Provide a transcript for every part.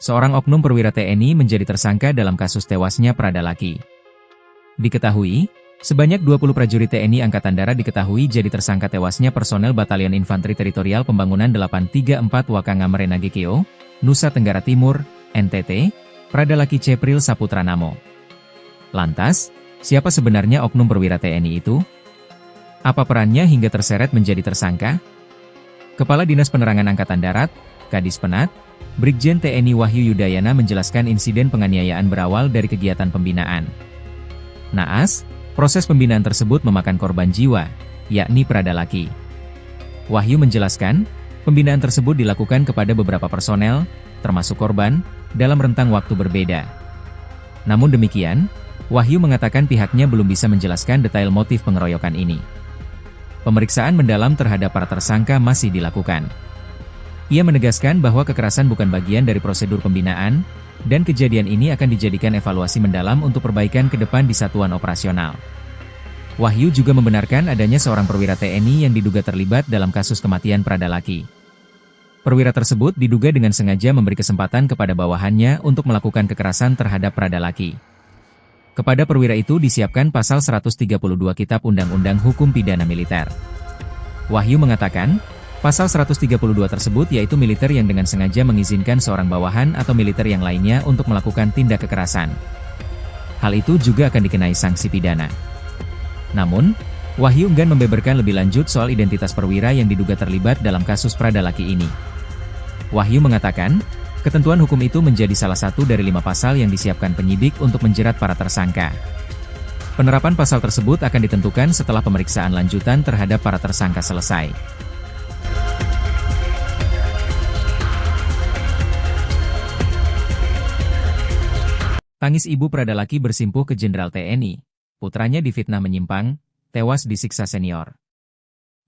Seorang oknum perwira TNI menjadi tersangka dalam kasus tewasnya Prada Laki. Diketahui, sebanyak 20 prajurit TNI Angkatan Darat diketahui jadi tersangka tewasnya personel Batalion Infanteri Teritorial Pembangunan 834 Wakangamere Nagekeo, Nusa Tenggara Timur, NTT, Prada Laki Cepril Saputra Namo. Lantas, siapa sebenarnya oknum perwira TNI itu? Apa perannya hingga terseret menjadi tersangka? Kepala Dinas Penerangan Angkatan Darat, Kadis Penat, Brigjen TNI Wahyu Yudayana menjelaskan insiden penganiayaan berawal dari kegiatan pembinaan. Naas, proses pembinaan tersebut memakan korban jiwa, yakni Prada Laki. Wahyu menjelaskan, pembinaan tersebut dilakukan kepada beberapa personel, termasuk korban, dalam rentang waktu berbeda. Namun demikian, Wahyu mengatakan pihaknya belum bisa menjelaskan detail motif pengeroyokan ini. Pemeriksaan mendalam terhadap para tersangka masih dilakukan. Ia menegaskan bahwa kekerasan bukan bagian dari prosedur pembinaan, dan kejadian ini akan dijadikan evaluasi mendalam untuk perbaikan ke depan di satuan operasional. Wahyu juga membenarkan adanya seorang perwira TNI yang diduga terlibat dalam kasus kematian Prada Laki. Perwira tersebut diduga dengan sengaja memberi kesempatan kepada bawahannya untuk melakukan kekerasan terhadap Prada Laki. Kepada perwira itu disiapkan pasal 132 Kitab Undang-Undang Hukum Pidana Militer. Wahyu mengatakan, pasal 132 tersebut yaitu militer yang dengan sengaja mengizinkan seorang bawahan atau militer yang lainnya untuk melakukan tindak kekerasan. Hal itu juga akan dikenai sanksi pidana. Namun, Wahyu enggan membeberkan lebih lanjut soal identitas perwira yang diduga terlibat dalam kasus Prada Laki ini. Wahyu mengatakan, ketentuan hukum itu menjadi salah satu dari 5 pasal yang disiapkan penyidik untuk menjerat para tersangka. Penerapan pasal tersebut akan ditentukan setelah pemeriksaan lanjutan terhadap para tersangka selesai. Tangis ibu Prada Laki bersimpuh ke Jenderal TNI, putranya difitnah menyimpang, tewas disiksa senior.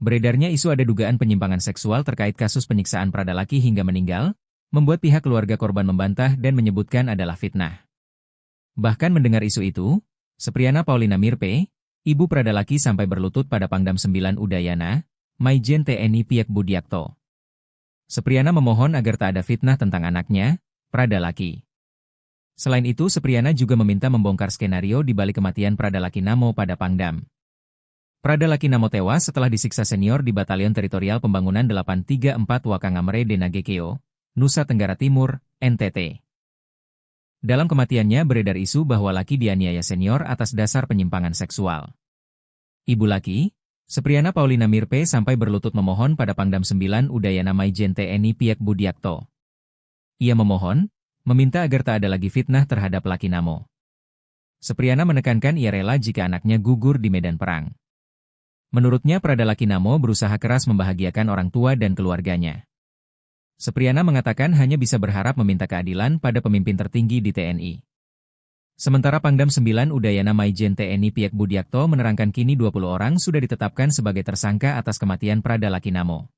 Beredarnya isu ada dugaan penyimpangan seksual terkait kasus penyiksaan Prada Laki hingga meninggal, membuat pihak keluarga korban membantah dan menyebutkan adalah fitnah. Bahkan mendengar isu itu, Sepriana Paulina Mirpe, ibu Prada Laki sampai berlutut pada Pangdam 9 Udayana, Maijen TNI Piek Budiakto. Sepriana memohon agar tak ada fitnah tentang anaknya, Prada Laki. Selain itu, Sepriana juga meminta membongkar skenario di balik kematian Prada Laki Namo pada Pangdam. Prada Laki Namo tewas setelah disiksa senior di Batalion Teritorial Pembangunan 834 Wakangamere Nagekeo, Nusa Tenggara Timur, NTT. Dalam kematiannya beredar isu bahwa Laki dianiaya senior atas dasar penyimpangan seksual. Ibu Laki, Sepriana Paulina Mirpe sampai berlutut memohon pada Pangdam 9 Udayana Maijen TNI Piek Budiakto. Ia meminta agar tak ada lagi fitnah terhadap Laki Namo. Sepriana menekankan ia rela jika anaknya gugur di medan perang. Menurutnya Prada Laki Namo berusaha keras membahagiakan orang tua dan keluarganya. Sepriana mengatakan hanya bisa berharap meminta keadilan pada pemimpin tertinggi di TNI. Sementara Pangdam 9 Udayana Maijen TNI Piek Budiakto menerangkan kini 20 orang sudah ditetapkan sebagai tersangka atas kematian Prada Laki Namo.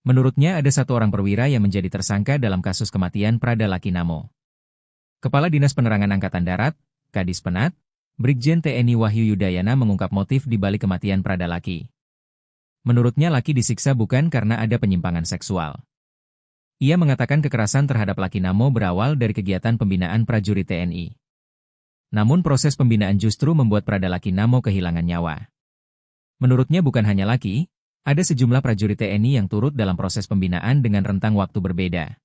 Menurutnya ada 1 orang perwira yang menjadi tersangka dalam kasus kematian Prada Laki Namo. Kepala Dinas Penerangan Angkatan Darat, Kadis Penat, Brigjen TNI Wahyu Yudayana mengungkap motif di balik kematian Prada Laki. Menurutnya Laki disiksa bukan karena ada penyimpangan seksual. Ia mengatakan kekerasan terhadap Laki Namo berawal dari kegiatan pembinaan prajurit TNI. Namun proses pembinaan justru membuat Prada Laki Namo kehilangan nyawa. Menurutnya bukan hanya Laki, ada sejumlah prajurit TNI yang turut dalam proses pembinaan dengan rentang waktu berbeda.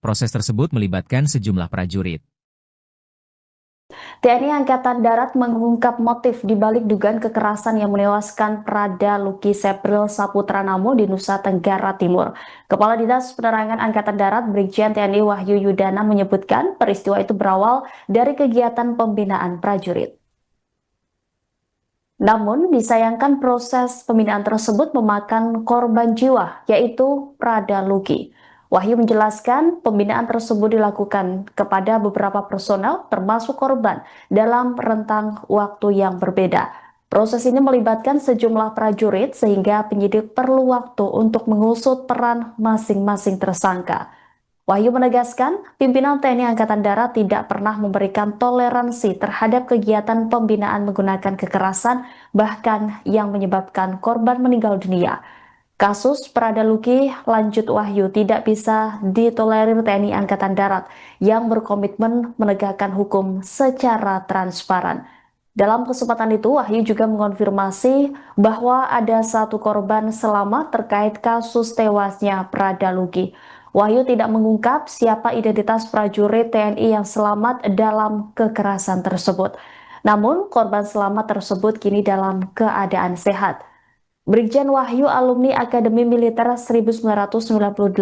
Proses tersebut melibatkan sejumlah prajurit. TNI Angkatan Darat mengungkap motif di balik dugaan kekerasan yang menewaskan Prada Laki Cepril Saputra Namo di Nusa Tenggara Timur. Kepala Dinas Penerangan Angkatan Darat Brigjen TNI Wahyu Yudana menyebutkan peristiwa itu berawal dari kegiatan pembinaan prajurit. Namun, disayangkan proses pembinaan tersebut memakan korban jiwa, yaitu Prada Laki. Wahyu menjelaskan pembinaan tersebut dilakukan kepada beberapa personel, termasuk korban, dalam rentang waktu yang berbeda. Proses ini melibatkan sejumlah prajurit, sehingga penyidik perlu waktu untuk mengusut peran masing-masing tersangka. Wahyu menegaskan, pimpinan TNI Angkatan Darat tidak pernah memberikan toleransi terhadap kegiatan pembinaan menggunakan kekerasan, bahkan yang menyebabkan korban meninggal dunia. Kasus Prada Luki lanjut Wahyu tidak bisa ditolerir TNI Angkatan Darat yang berkomitmen menegakkan hukum secara transparan. Dalam kesempatan itu, Wahyu juga mengonfirmasi bahwa ada satu korban selamat terkait kasus tewasnya Prada Luki. Wahyu tidak mengungkap siapa identitas prajurit TNI yang selamat dalam kekerasan tersebut. Namun, korban selamat tersebut kini dalam keadaan sehat. Brigjen Wahyu alumni Akademi Militer 1998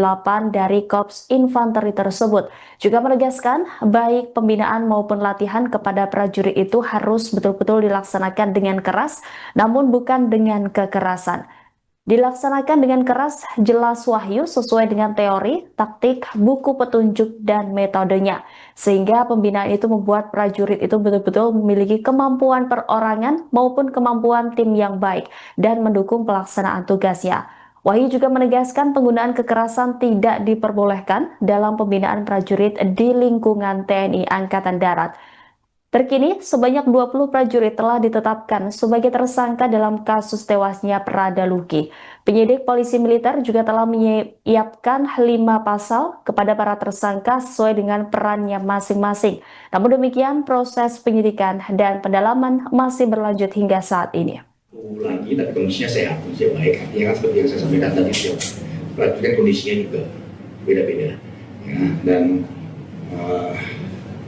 dari Korps Infanteri tersebut juga menegaskan baik pembinaan maupun latihan kepada prajurit itu harus betul-betul dilaksanakan dengan keras namun bukan dengan kekerasan. Dilaksanakan dengan keras, jelas Wahyu sesuai dengan teori, taktik, buku petunjuk, dan metodenya. Sehingga pembinaan itu membuat prajurit itu betul-betul memiliki kemampuan perorangan maupun kemampuan tim yang baik dan mendukung pelaksanaan tugasnya. Wahyu juga menegaskan penggunaan kekerasan tidak diperbolehkan dalam pembinaan prajurit di lingkungan TNI Angkatan Darat. Terkini, sebanyak 20 prajurit telah ditetapkan sebagai tersangka dalam kasus tewasnya Prada Luki. Penyidik polisi militer juga telah menyiapkan 5 pasal kepada para tersangka sesuai dengan perannya masing-masing. Namun demikian, proses penyidikan dan pendalaman masih berlanjut hingga saat ini. Lagi, tapi kondisinya sehat, kondisinya baik. Artinya kan seperti yang saya sampaikan tadi, prajurit kan kondisinya juga beda-beda. Ya, dan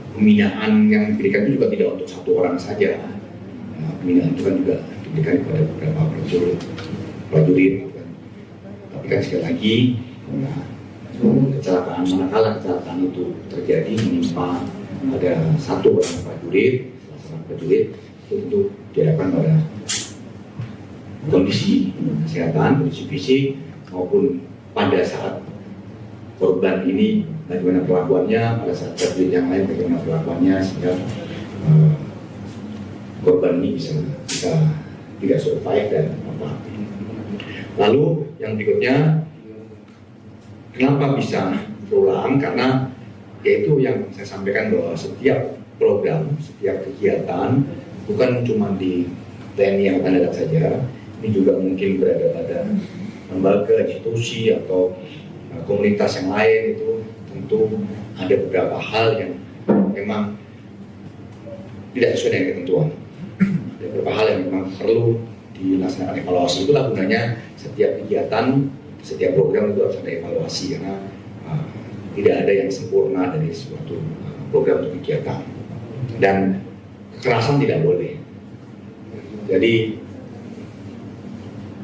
pembinaan yang diberikan itu juga tidak untuk satu orang saja. Pembinaan itu kan juga diberikan kepada beberapa prajurit. Tapi kan sekali lagi, kecelakaan manakala kecelakaan itu terjadi menimpa ada satu orang prajurit, salah seorang prajurit, itu tentu diharapkan pada kondisi kesehatan, kondisi fisik maupun pada saat korban ini bagaimana perlakuannya, pada saat prajurit yang lain bagaimana perlakuannya sehingga korban ini bisa tidak survive dan apa. Lalu yang berikutnya, kenapa bisa berulang? Karena yaitu yang saya sampaikan bahwa setiap program, setiap kegiatan bukan cuma di TNI Angkatan Darat saja, ini juga mungkin berada pada lembaga, institusi atau komunitas yang lain. Itu tentu ada beberapa hal yang memang tidak sesuai dengan ketentuan. Ada beberapa hal yang memang perlu dilaksanakan evaluasi. Itulah gunanya setiap kegiatan, setiap program itu harus ada evaluasi karena tidak ada yang sempurna dari suatu program atau kegiatan. Dan kekerasan tidak boleh. Jadi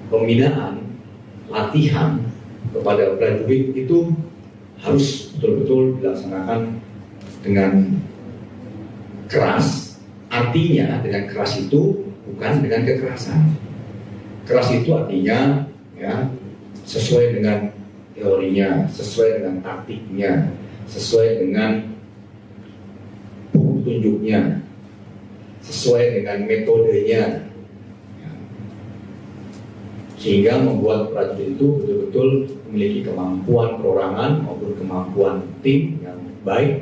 pembinaan, latihan kepada prajurit itu harus betul-betul dilaksanakan dengan keras. Artinya dengan keras itu bukan dengan kekerasan. Keras itu artinya ya sesuai dengan teorinya, sesuai dengan taktiknya, sesuai dengan buku petunjuknya, sesuai dengan metodenya. Sehingga membuat prajurit itu betul-betul memiliki kemampuan perorangan maupun kemampuan tim yang baik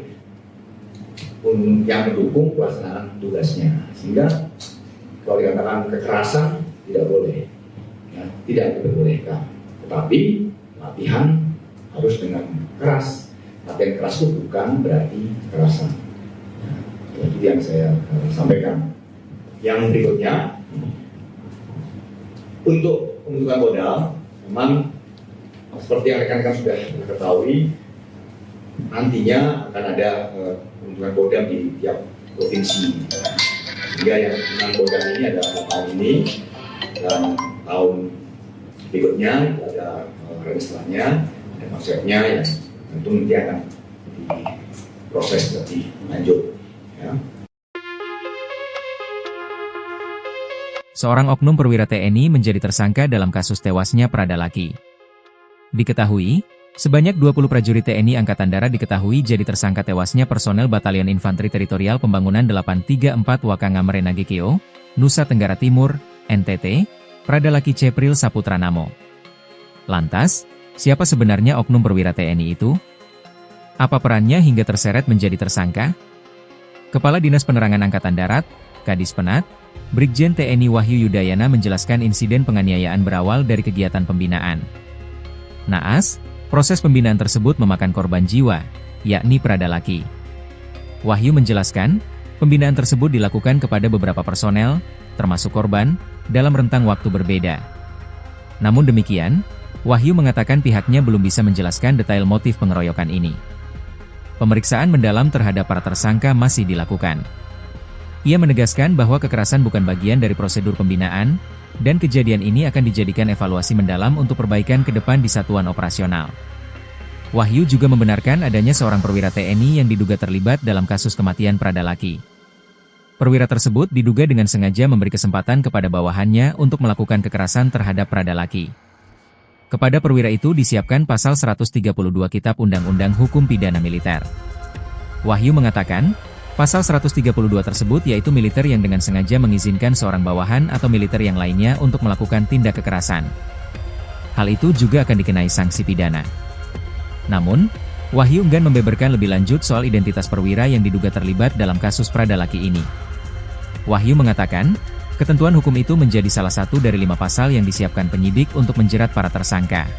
yang mendukung pelaksanaan tugasnya. Sehingga kalau dikatakan kekerasan tidak boleh, ya, tidak diperbolehkan. Tetapi latihan harus dengan keras. Latihan keras itu bukan berarti kekerasan. Ya, itu yang saya sampaikan. Yang berikutnya, untuk pembentukan modal, memang seperti yang rekan-rekan sudah ketahui, nantinya akan ada pembentukan kodam di tiap provinsi. Sehingga yang dengan kodam ini ada tahun ini dan tahun berikutnya ada registranya, ada konsepnya yang tentu nanti akan diproses lebih lanjut. Ya. Seorang oknum perwira TNI menjadi tersangka dalam kasus tewasnya Prada Luki. Diketahui, sebanyak 20 prajurit TNI Angkatan Darat diketahui jadi tersangka tewasnya personel Batalion Infanteri Teritorial Pembangunan 834 Wakangamere Nagekeo, Nusa Tenggara Timur, NTT, Prada Luki Cepril Saputra Namo. Lantas, siapa sebenarnya oknum perwira TNI itu? Apa perannya hingga terseret menjadi tersangka? Kepala Dinas Penerangan Angkatan Darat, Kadis Penat, Brigjen TNI Wahyu Yudayana menjelaskan insiden penganiayaan berawal dari kegiatan pembinaan. Naas, proses pembinaan tersebut memakan korban jiwa, yakni Pradalaki. Wahyu menjelaskan, pembinaan tersebut dilakukan kepada beberapa personel, termasuk korban, dalam rentang waktu berbeda. Namun demikian, Wahyu mengatakan pihaknya belum bisa menjelaskan detail motif pengeroyokan ini. Pemeriksaan mendalam terhadap para tersangka masih dilakukan. Ia menegaskan bahwa kekerasan bukan bagian dari prosedur pembinaan, dan kejadian ini akan dijadikan evaluasi mendalam untuk perbaikan ke depan di satuan operasional. Wahyu juga membenarkan adanya seorang perwira TNI yang diduga terlibat dalam kasus kematian Pradalaki. Perwira tersebut diduga dengan sengaja memberi kesempatan kepada bawahannya untuk melakukan kekerasan terhadap Pradalaki. Kepada perwira itu disiapkan pasal 132 Kitab Undang-Undang Hukum Pidana Militer. Wahyu mengatakan, pasal 132 tersebut yaitu militer yang dengan sengaja mengizinkan seorang bawahan atau militer yang lainnya untuk melakukan tindak kekerasan. Hal itu juga akan dikenai sanksi pidana. Namun, Wahyu enggan membeberkan lebih lanjut soal identitas perwira yang diduga terlibat dalam kasus Pradalaki ini. Wahyu mengatakan, ketentuan hukum itu menjadi salah satu dari 5 pasal yang disiapkan penyidik untuk menjerat para tersangka.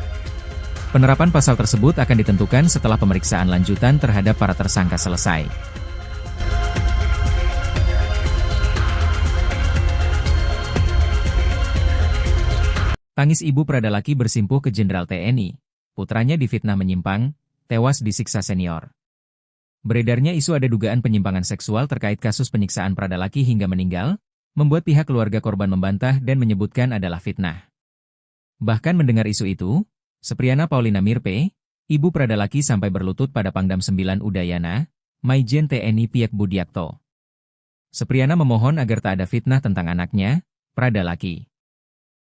Penerapan pasal tersebut akan ditentukan setelah pemeriksaan lanjutan terhadap para tersangka selesai. Tangis ibu Pradalaki bersimpuh ke Jenderal TNI, putranya difitnah menyimpang, tewas disiksa senior. Beredarnya isu ada dugaan penyimpangan seksual terkait kasus penyiksaan Pradalaki hingga meninggal, membuat pihak keluarga korban membantah dan menyebutkan adalah fitnah. Bahkan mendengar isu itu, Sepriana Paulina Mirpe, ibu Pradalaki sampai berlutut pada Pangdam 9 Udayana, Maijen TNI Piek Budiakto. Sepriana memohon agar tak ada fitnah tentang anaknya, Pradalaki.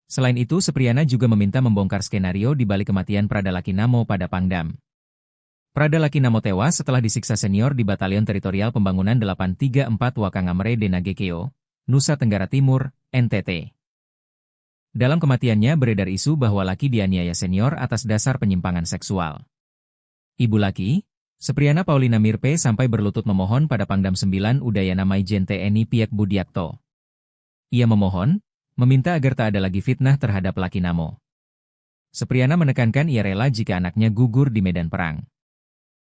Selain itu, Sepriana juga meminta membongkar skenario di balik kematian Pradalaki Namo pada Pangdam. Pradalaki Namo tewas setelah disiksa senior di Batalion Teritorial Pembangunan 834 Wakangamre Denagekeo, Nusa Tenggara Timur, NTT. Dalam kematiannya beredar isu bahwa Laki dianiaya senior atas dasar penyimpangan seksual. Ibu Laki, Sepriana Paulina Mirpe sampai berlutut memohon pada Pangdam 9 Udayana Maijen TNI Piek Budiakto. Ia meminta agar tak ada lagi fitnah terhadap Laki Namo. Sepriana menekankan ia rela jika anaknya gugur di medan perang.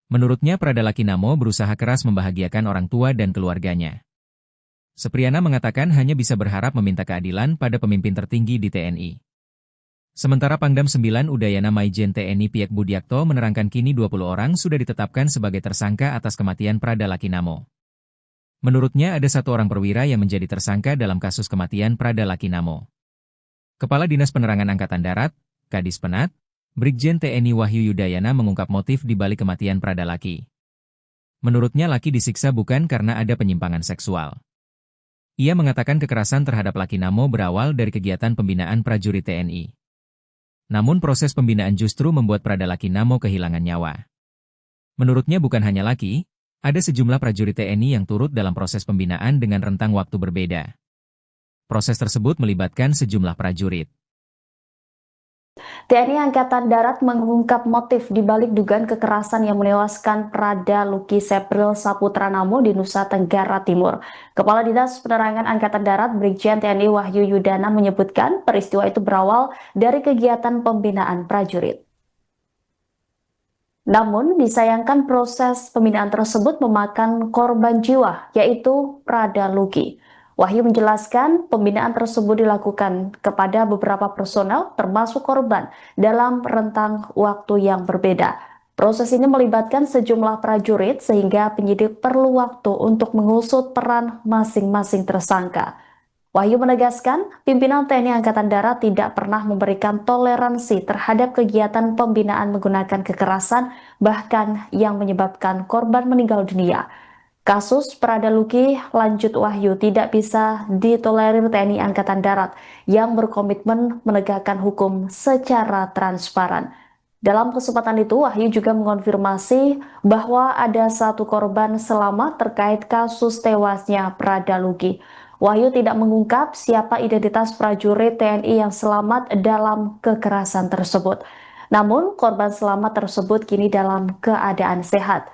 Menurutnya Pradalaki Namo berusaha keras membahagiakan orang tua dan keluarganya. Sepriana mengatakan hanya bisa berharap meminta keadilan pada pemimpin tertinggi di TNI. Sementara Pangdam 9 Udayana Maijen TNI Piek Budiakto menerangkan kini 20 orang sudah ditetapkan sebagai tersangka atas kematian Pradalaki Namo. Menurutnya ada 1 orang perwira yang menjadi tersangka dalam kasus kematian Pradalaki Namo. Kepala Dinas Penerangan Angkatan Darat, Kadis Penat, Brigjen TNI Wahyu Yudayana mengungkap motif di balik kematian Pradalaki. Menurutnya Laki disiksa bukan karena ada penyimpangan seksual. Ia mengatakan kekerasan terhadap Laki Namo berawal dari kegiatan pembinaan prajurit TNI. Namun proses pembinaan justru membuat Pradalaki Namo kehilangan nyawa. Menurutnya bukan hanya Laki, ada sejumlah prajurit TNI yang turut dalam proses pembinaan dengan rentang waktu berbeda. Proses tersebut melibatkan sejumlah prajurit. TNI Angkatan Darat mengungkap motif di balik dugaan kekerasan yang menewaskan Pradalaki Sepril Saputra Namo di Nusa Tenggara Timur. Kepala Dinas Penerangan Angkatan Darat Brigjen TNI Wahyu Yudayana menyebutkan peristiwa itu berawal dari kegiatan pembinaan prajurit. Namun, disayangkan proses pembinaan tersebut memakan korban jiwa, yaitu Pradalaki. Wahyu menjelaskan pembinaan tersebut dilakukan kepada beberapa personel, termasuk korban, dalam rentang waktu yang berbeda. Proses ini melibatkan sejumlah prajurit, sehingga penyidik perlu waktu untuk mengusut peran masing-masing tersangka. Wahyu menegaskan, pimpinan TNI Angkatan Darat tidak pernah memberikan toleransi terhadap kegiatan pembinaan menggunakan kekerasan, bahkan yang menyebabkan korban meninggal dunia. Kasus Pradalaki, lanjut Wahyu, tidak bisa ditolerir TNI Angkatan Darat yang berkomitmen menegakkan hukum secara transparan. Dalam kesempatan itu, Wahyu juga mengonfirmasi bahwa ada 1 korban selamat terkait kasus tewasnya Pradalaki. Wahyu tidak mengungkap siapa identitas prajurit TNI yang selamat dalam kekerasan tersebut. Namun, korban selamat tersebut kini dalam keadaan sehat.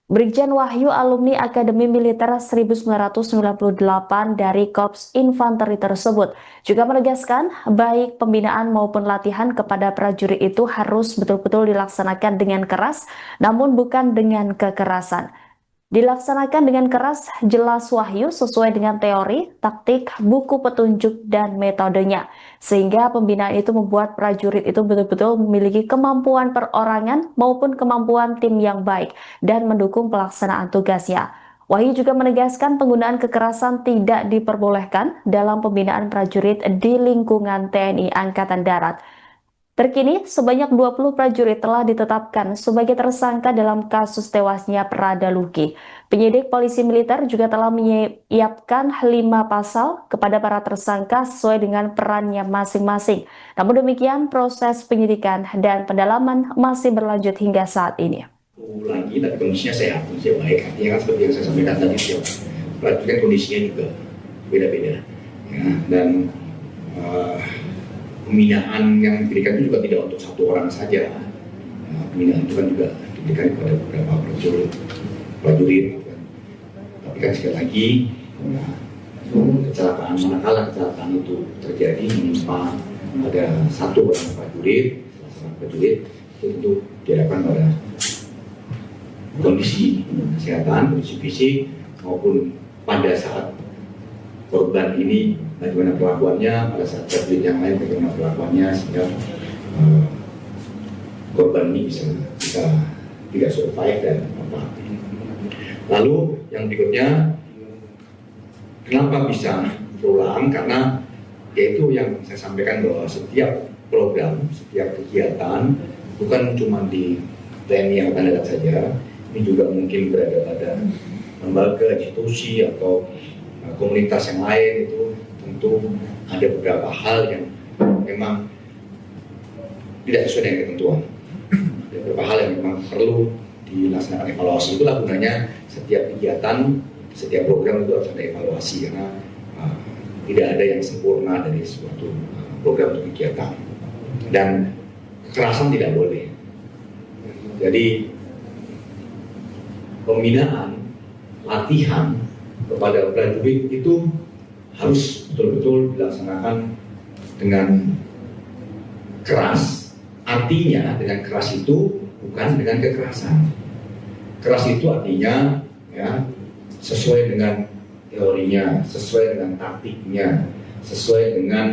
Brigjen Wahyu alumni Akademi Militer 1998 dari Korps Infanteri tersebut juga menegaskan baik pembinaan maupun latihan kepada prajurit itu harus betul-betul dilaksanakan dengan keras, namun bukan dengan kekerasan. Dilaksanakan dengan keras, jelas Wahyu sesuai dengan teori, taktik, buku petunjuk, dan metodenya. Sehingga pembinaan itu membuat prajurit itu betul-betul memiliki kemampuan perorangan maupun kemampuan tim yang baik dan mendukung pelaksanaan tugasnya. Wahyu juga menegaskan penggunaan kekerasan tidak diperbolehkan dalam pembinaan prajurit di lingkungan TNI Angkatan Darat. Terkini, sebanyak 20 prajurit telah ditetapkan sebagai tersangka dalam kasus tewasnya Prada Luki. Penyidik polisi militer juga telah menyiapkan 5 pasal kepada para tersangka sesuai dengan perannya masing-masing. Namun demikian, proses penyidikan dan pendalaman masih berlanjut hingga saat ini. Lagi, tapi kondisinya sehat, kondisinya baik. Artinya kan seperti yang saya sampaikan tadi, prajurit kan kondisinya juga beda-beda. Ya, dan pembinaan yang diberikan itu juga tidak untuk satu orang saja. Pembinaan itu kan juga diberikan kepada beberapa prajurit. Tapi kan sekali lagi, kecelakaan, manakala kecelakaan itu terjadi menimpa ada satu orang prajurit, itu tentu diharapkan pada kondisi kesehatan, kondisi fisik, maupun pada saat korban ini bagaimana perlakuannya, pada saat prajurit yang lain bagaimana perlakuannya, sehingga korban ini bisa tidak survive dan apa. Lalu yang berikutnya, kenapa bisa berulang? Karena yaitu yang saya sampaikan bahwa setiap program, setiap kegiatan bukan cuma di TNI Angkatan Darat saja, ini juga mungkin berada pada lembaga, institusi atau komunitas yang lain. Itu tentu ada beberapa hal yang memang tidak sesuai dengan ketentuan. Ada beberapa hal yang memang perlu dilaksanakan evaluasi. Itulah gunanya setiap kegiatan, setiap program itu harus ada evaluasi, karena tidak ada yang sempurna dari suatu program atau kegiatan. Dan kekerasan tidak boleh. Jadi pembinaan, latihan kepada prajurit itu harus betul-betul dilaksanakan dengan keras. Artinya dengan keras itu bukan dengan kekerasan. Keras itu artinya ya sesuai dengan teorinya, sesuai dengan taktiknya, sesuai dengan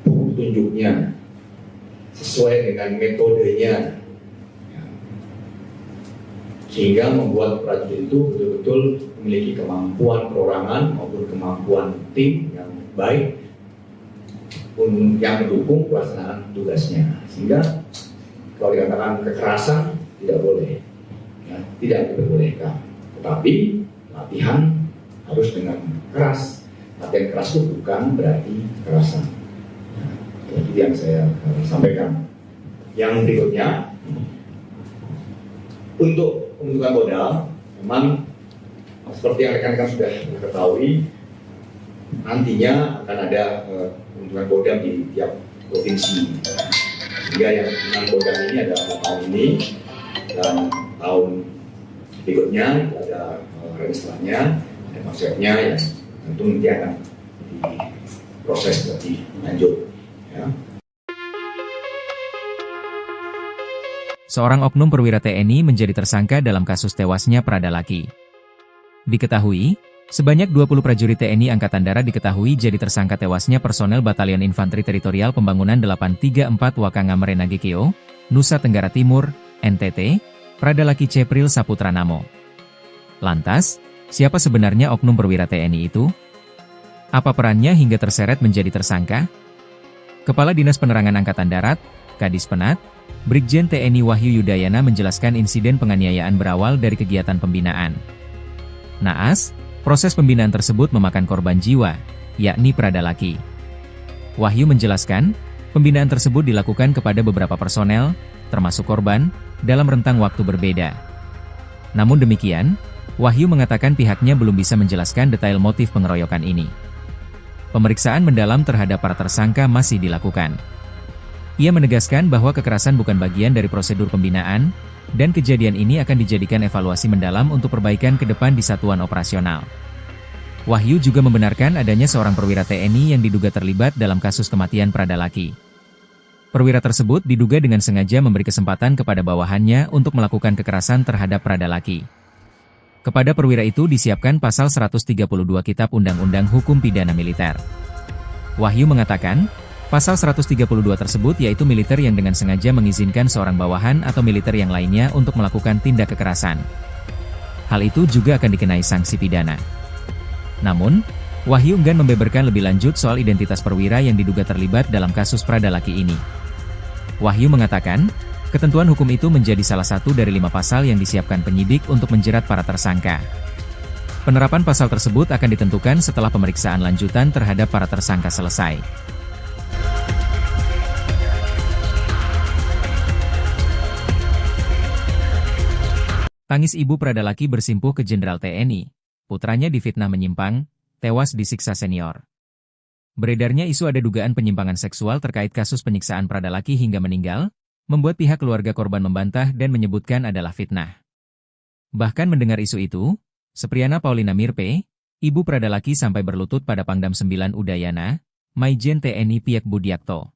petunjuknya, sesuai dengan metodenya, sehingga membuat prajurit itu betul-betul memiliki kemampuan perorangan maupun kemampuan tim yang baik yang mendukung pelaksanaan tugasnya. Sehingga kalau dikatakan kekerasan tidak boleh, ya, tidak diperbolehkan. Tetapi latihan harus dengan keras. Latihan keras itu bukan berarti kekerasan. Itu yang saya sampaikan. Yang berikutnya, untuk pembentukan modal, memang seperti yang rekan-rekan sudah ketahui, nantinya akan ada pembentukan modal di tiap provinsi. Sehingga yang dengan modal ini ada tahun ini dan tahun berikutnya ada registranya, ada konsepnya yang tentu nanti akan diproses lebih lanjut. Ya. Seorang oknum perwira TNI menjadi tersangka dalam kasus tewasnya Prada Luki. Diketahui, sebanyak 20 prajurit TNI Angkatan Darat diketahui jadi tersangka tewasnya personel Batalion Infanteri Teritorial Pembangunan 834 Wakanga Merenage Keo, Nusa Tenggara Timur, NTT, Prada Luki Cepril Saputra Namo. Lantas, siapa sebenarnya oknum perwira TNI itu? Apa perannya hingga terseret menjadi tersangka? Kepala Dinas Penerangan Angkatan Darat, Kadis Penat, Brigjen TNI Wahyu Yudayana menjelaskan insiden penganiayaan berawal dari kegiatan pembinaan. Naas, proses pembinaan tersebut memakan korban jiwa, yakni Prada Luki. Wahyu menjelaskan, pembinaan tersebut dilakukan kepada beberapa personel, termasuk korban, dalam rentang waktu berbeda. Namun demikian, Wahyu mengatakan pihaknya belum bisa menjelaskan detail motif pengeroyokan ini. Pemeriksaan mendalam terhadap para tersangka masih dilakukan. Ia menegaskan bahwa kekerasan bukan bagian dari prosedur pembinaan, dan kejadian ini akan dijadikan evaluasi mendalam untuk perbaikan ke depan di satuan operasional. Wahyu juga membenarkan adanya seorang perwira TNI yang diduga terlibat dalam kasus kematian Pradalaki. Perwira tersebut diduga dengan sengaja memberi kesempatan kepada bawahannya untuk melakukan kekerasan terhadap Pradalaki. Kepada perwira itu disiapkan pasal 132 Kitab Undang-Undang Hukum Pidana Militer. Wahyu mengatakan, pasal 132 tersebut yaitu militer yang dengan sengaja mengizinkan seorang bawahan atau militer yang lainnya untuk melakukan tindak kekerasan. Hal itu juga akan dikenai sanksi pidana. Namun, Wahyu enggan membeberkan lebih lanjut soal identitas perwira yang diduga terlibat dalam kasus Pradalaki ini. Wahyu mengatakan, ketentuan hukum itu menjadi salah satu dari 5 pasal yang disiapkan penyidik untuk menjerat para tersangka. Penerapan pasal tersebut akan ditentukan setelah pemeriksaan lanjutan terhadap para tersangka selesai. Tangis ibu Pradalaki bersimpuh ke Jenderal TNI. Putranya difitnah menyimpang, tewas disiksa senior. Beredarnya isu ada dugaan penyimpangan seksual terkait kasus penyiksaan Pradalaki hingga meninggal, membuat pihak keluarga korban membantah dan menyebutkan adalah fitnah. Bahkan mendengar isu itu, Sepriana Paulina Mirpe, ibu Pradalaki sampai berlutut pada Pangdam 9 Udayana, Maijen TNI Piek Budiakto.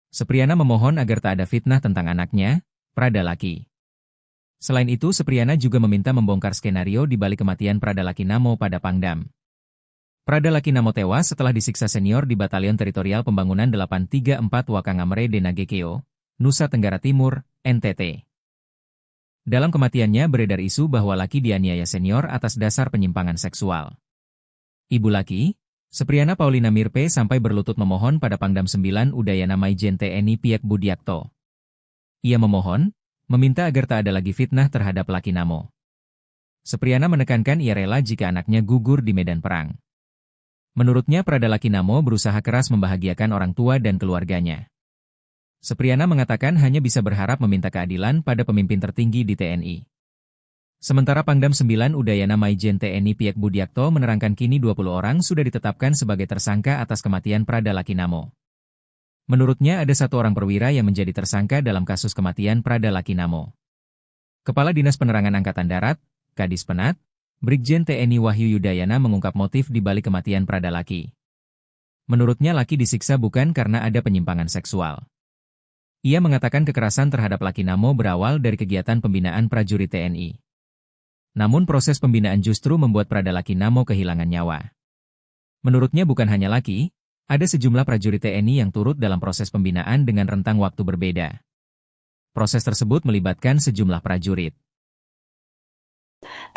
Sepriana memohon agar tak ada fitnah tentang anaknya, Pradalaki. Selain itu, Sepriana juga meminta membongkar skenario di balik kematian Pradalaki Namo pada Pangdam. Pradalaki Namo tewas setelah disiksa senior di Batalion Teritorial Pembangunan 834 Wakangamere Denagekeo, Nusa Tenggara Timur, NTT. Dalam kematiannya beredar isu bahwa Laki dianiaya senior atas dasar penyimpangan seksual. Ibu Laki, Sepriana Paulina Mirpe sampai berlutut memohon pada Pangdam 9 Udayana Maijen TNI Piek Budiakto. Ia memohon, meminta agar tak ada lagi fitnah terhadap Laki Namo. Sepriana menekankan ia rela jika anaknya gugur di medan perang. Menurutnya Pradalaki Namo berusaha keras membahagiakan orang tua dan keluarganya. Sepriana mengatakan hanya bisa berharap meminta keadilan pada pemimpin tertinggi di TNI. Sementara Pangdam 9 Udayana Maijen TNI Piek Budiakto menerangkan kini 20 orang sudah ditetapkan sebagai tersangka atas kematian Pradalaki Namo. Menurutnya ada 1 orang perwira yang menjadi tersangka dalam kasus kematian Pradalaki Namo. Kepala Dinas Penerangan Angkatan Darat, Kadis Penat, Brigjen TNI Wahyu Yudayana mengungkap motif di balik kematian Pradalaki. Menurutnya Laki disiksa bukan karena ada penyimpangan seksual. Ia mengatakan kekerasan terhadap Laki Namo berawal dari kegiatan pembinaan prajurit TNI. Namun proses pembinaan justru membuat Pradalaki Namo kehilangan nyawa. Menurutnya bukan hanya Laki, ada sejumlah prajurit TNI yang turut dalam proses pembinaan dengan rentang waktu berbeda. Proses tersebut melibatkan sejumlah prajurit.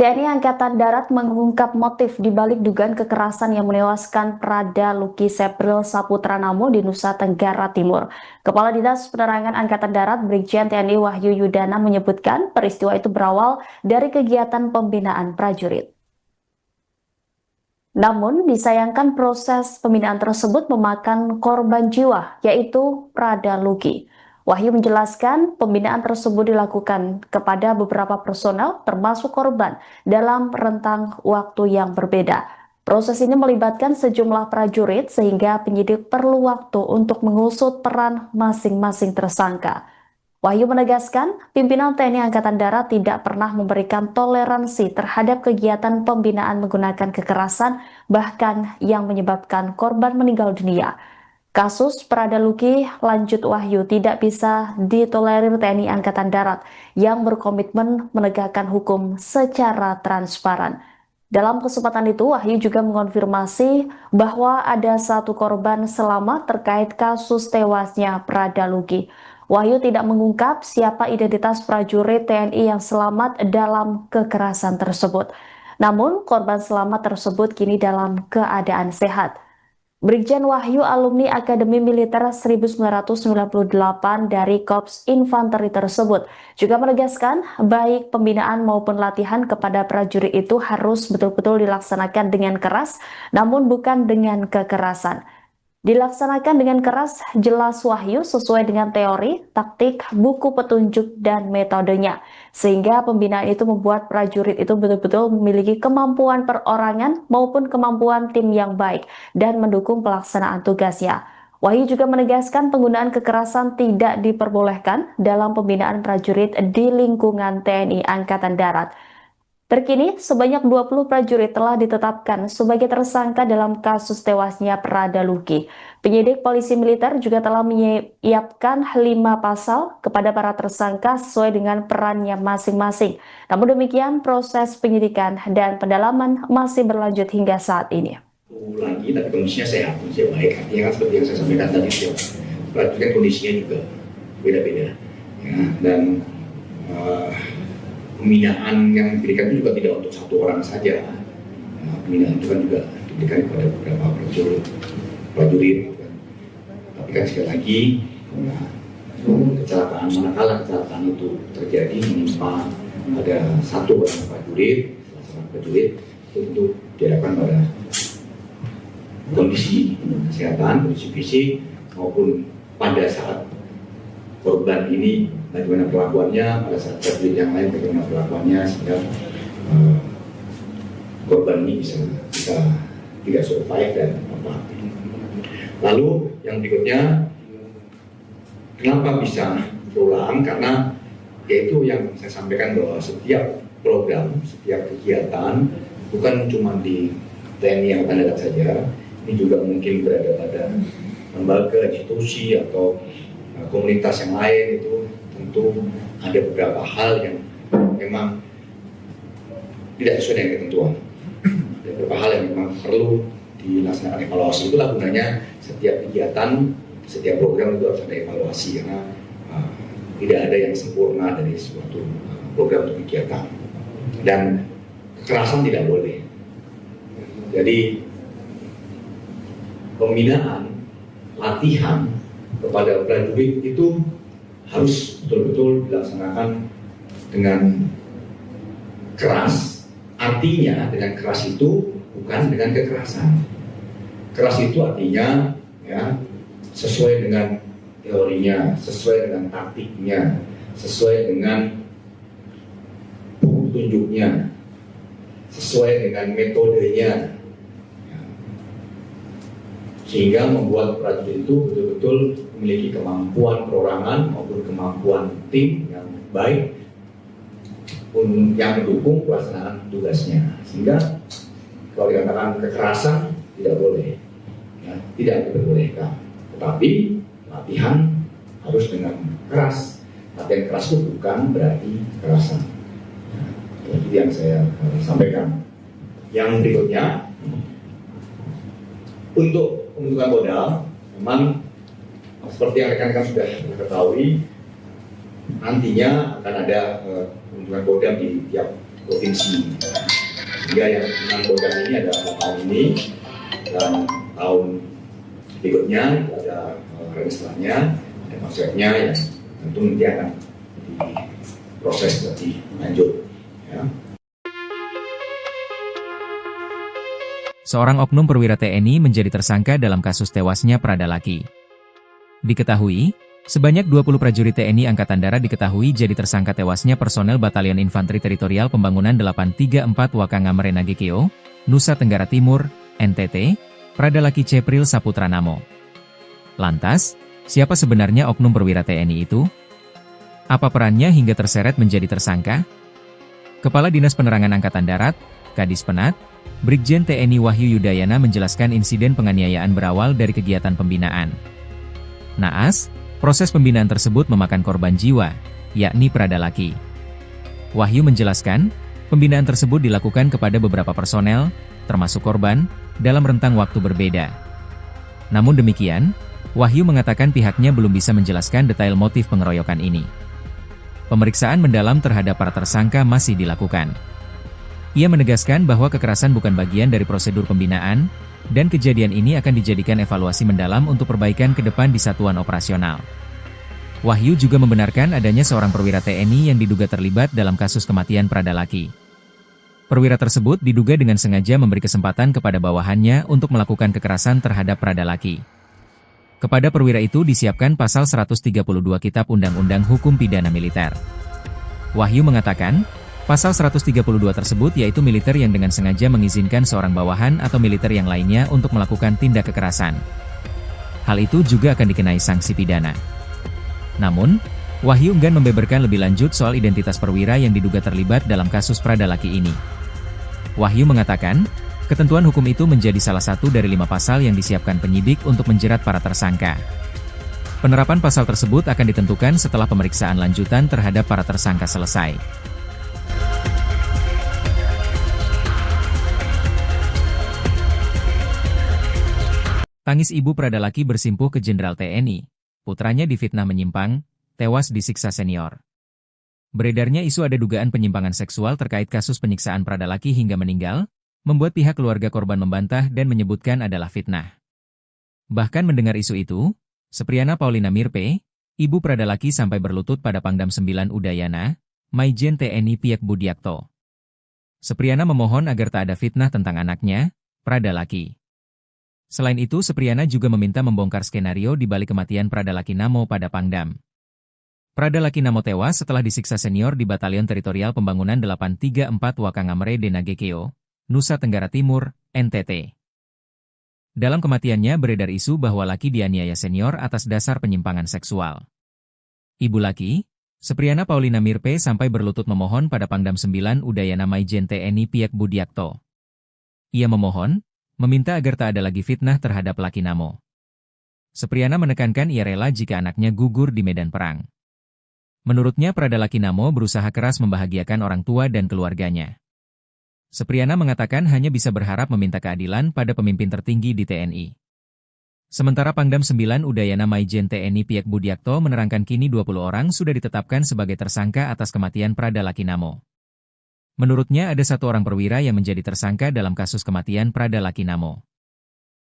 TNI Angkatan Darat mengungkap motif di balik dugaan kekerasan yang menewaskan Pradalaki Sepril Saputra Namo di Nusa Tenggara Timur. Kepala Dinas Penerangan Angkatan Darat Brigjen TNI Wahyu Yudana menyebutkan peristiwa itu berawal dari kegiatan pembinaan prajurit. Namun, disayangkan proses pembinaan tersebut memakan korban jiwa, yaitu Pradalaki. Wahyu menjelaskan pembinaan tersebut dilakukan kepada beberapa personel termasuk korban dalam rentang waktu yang berbeda. Proses ini melibatkan sejumlah prajurit sehingga penyidik perlu waktu untuk mengusut peran masing-masing tersangka. Wahyu menegaskan pimpinan TNI Angkatan Darat tidak pernah memberikan toleransi terhadap kegiatan pembinaan menggunakan kekerasan bahkan yang menyebabkan korban meninggal dunia. Kasus Pradalaki, lanjut Wahyu, tidak bisa ditolerir TNI Angkatan Darat yang berkomitmen menegakkan hukum secara transparan. Dalam kesempatan itu, Wahyu juga mengonfirmasi bahwa ada 1 korban selamat terkait kasus tewasnya Pradalaki. Wahyu tidak mengungkap siapa identitas prajurit TNI yang selamat dalam kekerasan tersebut. Namun, korban selamat tersebut kini dalam keadaan sehat. Brigjen Wahyu alumni Akademi Militer 1998 dari Korps Infanteri tersebut juga menegaskan baik pembinaan maupun latihan kepada prajurit itu harus betul-betul dilaksanakan dengan keras namun bukan dengan kekerasan. Dilaksanakan dengan keras, jelas Wahyu sesuai dengan teori, taktik, buku petunjuk, dan metodenya. Sehingga pembinaan itu membuat prajurit itu betul-betul memiliki kemampuan perorangan maupun kemampuan tim yang baik dan mendukung pelaksanaan tugasnya. Wahyu juga menegaskan penggunaan kekerasan tidak diperbolehkan dalam pembinaan prajurit di lingkungan TNI Angkatan Darat. Terkini, sebanyak 20 prajurit telah ditetapkan sebagai tersangka dalam kasus tewasnya Prada Luki. Penyidik polisi militer juga telah menyiapkan 5 pasal kepada para tersangka sesuai dengan perannya masing-masing. Namun demikian, proses penyidikan dan pendalaman masih berlanjut hingga saat ini. Lagi, tapi kondisinya sehat, kondisinya baik. Artinya kan seperti yang saya sampaikan tadi, setiap prajurit kan kondisinya juga beda-beda. Ya, dan pembinaan yang diberikan itu juga tidak untuk satu orang saja. Nah, pembinaan itu kan juga diberikan kepada beberapa prajurit. Tapi kan sekali lagi, kecelakaan, manakala kecelakaan itu terjadi menimpa ada satu orang prajurit, salah seorang prajurit, itu tentu diharapkan pada kondisi kesehatan, kondisi fisik, maupun pada saat korban ini bagaimana perlakuannya, pada saat prajurit yang lain bagaimana perlakuannya, sehingga korban ini bisa tidak survive dan apa. Lalu yang berikutnya, kenapa bisa berulang? Karena yaitu yang saya sampaikan bahwa setiap program, setiap kegiatan bukan cuma di TNI Angkatan Darat saja, ini juga mungkin berada pada lembaga, institusi atau komunitas yang lain, itu tentu ada beberapa hal yang memang tidak sesuai dengan ketentuan. Ada beberapa hal yang memang perlu dilaksanakan evaluasi. Itulah gunanya setiap kegiatan, setiap program itu harus ada evaluasi, karena tidak ada yang sempurna dari suatu program atau kegiatan. Dan kekerasan tidak boleh. Jadi pembinaan, latihan kepada prajurit itu harus betul-betul dilaksanakan dengan keras. Artinya dengan keras itu bukan dengan kekerasan. Keras itu artinya ya sesuai dengan teorinya, sesuai dengan taktiknya, sesuai dengan petunjuknya, sesuai dengan metodenya, sehingga membuat prajurit itu betul-betul memiliki kemampuan perorangan maupun kemampuan tim yang baik yang mendukung pelaksanaan tugasnya. Sehingga kalau dikatakan kekerasan tidak boleh, ya, tidak diperbolehkan. Tetapi latihan harus dengan keras. Latihan keras itu bukan berarti kekerasan. Nah, itu yang saya sampaikan. Yang berikutnya, untuk pembentukan modal, memang seperti yang rekan-rekan sudah ketahui, nantinya akan ada pembentukan kodam di tiap provinsi. Hingga yang 6 kodam ini ada tahun ini, dan tahun berikutnya ada registranya, ada konsepnya yang tentu nanti akan diproses lebih lanjut. Ya. Seorang oknum perwira TNI menjadi tersangka dalam kasus tewasnya Prada Luki. Diketahui, sebanyak 20 prajurit TNI Angkatan Darat diketahui jadi tersangka tewasnya personel Batalion Infanteri Teritorial Pembangunan 834 Wakangamrena GKO, Nusa Tenggara Timur, NTT, Prada Luki Cepril Saputra Namo. Lantas, siapa sebenarnya oknum perwira TNI itu? Apa perannya hingga terseret menjadi tersangka? Kepala Dinas Penerangan Angkatan Darat, Kadis Penat, Brigjen TNI Wahyu Yudayana menjelaskan insiden penganiayaan berawal dari kegiatan pembinaan. Naas, proses pembinaan tersebut memakan korban jiwa, yakni Prada Luki. Wahyu menjelaskan, pembinaan tersebut dilakukan kepada beberapa personel, termasuk korban, dalam rentang waktu berbeda. Namun demikian, Wahyu mengatakan pihaknya belum bisa menjelaskan detail motif pengeroyokan ini. Pemeriksaan mendalam terhadap para tersangka masih dilakukan. Ia menegaskan bahwa kekerasan bukan bagian dari prosedur pembinaan, dan kejadian ini akan dijadikan evaluasi mendalam untuk perbaikan ke depan di satuan operasional. Wahyu juga membenarkan adanya seorang perwira TNI yang diduga terlibat dalam kasus kematian Prada Luki. Perwira tersebut diduga dengan sengaja memberi kesempatan kepada bawahannya untuk melakukan kekerasan terhadap Prada Luki. Kepada perwira itu disiapkan pasal 132 Kitab Undang-Undang Hukum Pidana Militer. Wahyu mengatakan, pasal 132 tersebut yaitu militer yang dengan sengaja mengizinkan seorang bawahan atau militer yang lainnya untuk melakukan tindak kekerasan. Hal itu juga akan dikenai sanksi pidana. Namun, Wahyu enggan membeberkan lebih lanjut soal identitas perwira yang diduga terlibat dalam kasus Pradalaki ini. Wahyu mengatakan, ketentuan hukum itu menjadi salah satu dari 5 pasal yang disiapkan penyidik untuk menjerat para tersangka. Penerapan pasal tersebut akan ditentukan setelah pemeriksaan lanjutan terhadap para tersangka selesai. Tangis ibu Pradalaki bersimpuh ke Jenderal TNI, putranya difitnah menyimpang, tewas disiksa senior. Beredarnya isu ada dugaan penyimpangan seksual terkait kasus penyiksaan Pradalaki hingga meninggal, membuat pihak keluarga korban membantah dan menyebutkan adalah fitnah. Bahkan mendengar isu itu, Sepriana Paulina Mirpe, ibu Pradalaki sampai berlutut pada Pangdam 9 Udayana, Maijen TNI Piek Budiakto. Sepriana memohon agar tak ada fitnah tentang anaknya, Pradalaki. Selain itu, Sepriana juga meminta membongkar skenario di balik kematian Pradalaki Namo pada Pangdam. Pradalaki Namo tewas setelah disiksa senior di Batalion Teritorial Pembangunan 834 Wakangamre Denagekeo, Nusa Tenggara Timur, NTT. Dalam kematiannya beredar isu bahwa Laki dianiaya senior atas dasar penyimpangan seksual. Ibu Laki, Sepriana Paulina Mirpe sampai berlutut memohon pada Pangdam 9 Udayana Maijen TNI Piek Budiakto. Ia memohon, meminta agar tak ada lagi fitnah terhadap Laki Namo. Sepriana menekankan ia rela jika anaknya gugur di medan perang. Menurutnya Pradalaki Namo berusaha keras membahagiakan orang tua dan keluarganya. Sepriana mengatakan hanya bisa berharap meminta keadilan pada pemimpin tertinggi di TNI. Sementara Pangdam 9 Udayana Maijen TNI Piek Budiakto menerangkan kini 20 orang sudah ditetapkan sebagai tersangka atas kematian Pradalaki Namo. Menurutnya ada 1 orang perwira yang menjadi tersangka dalam kasus kematian Pradalaki Namo.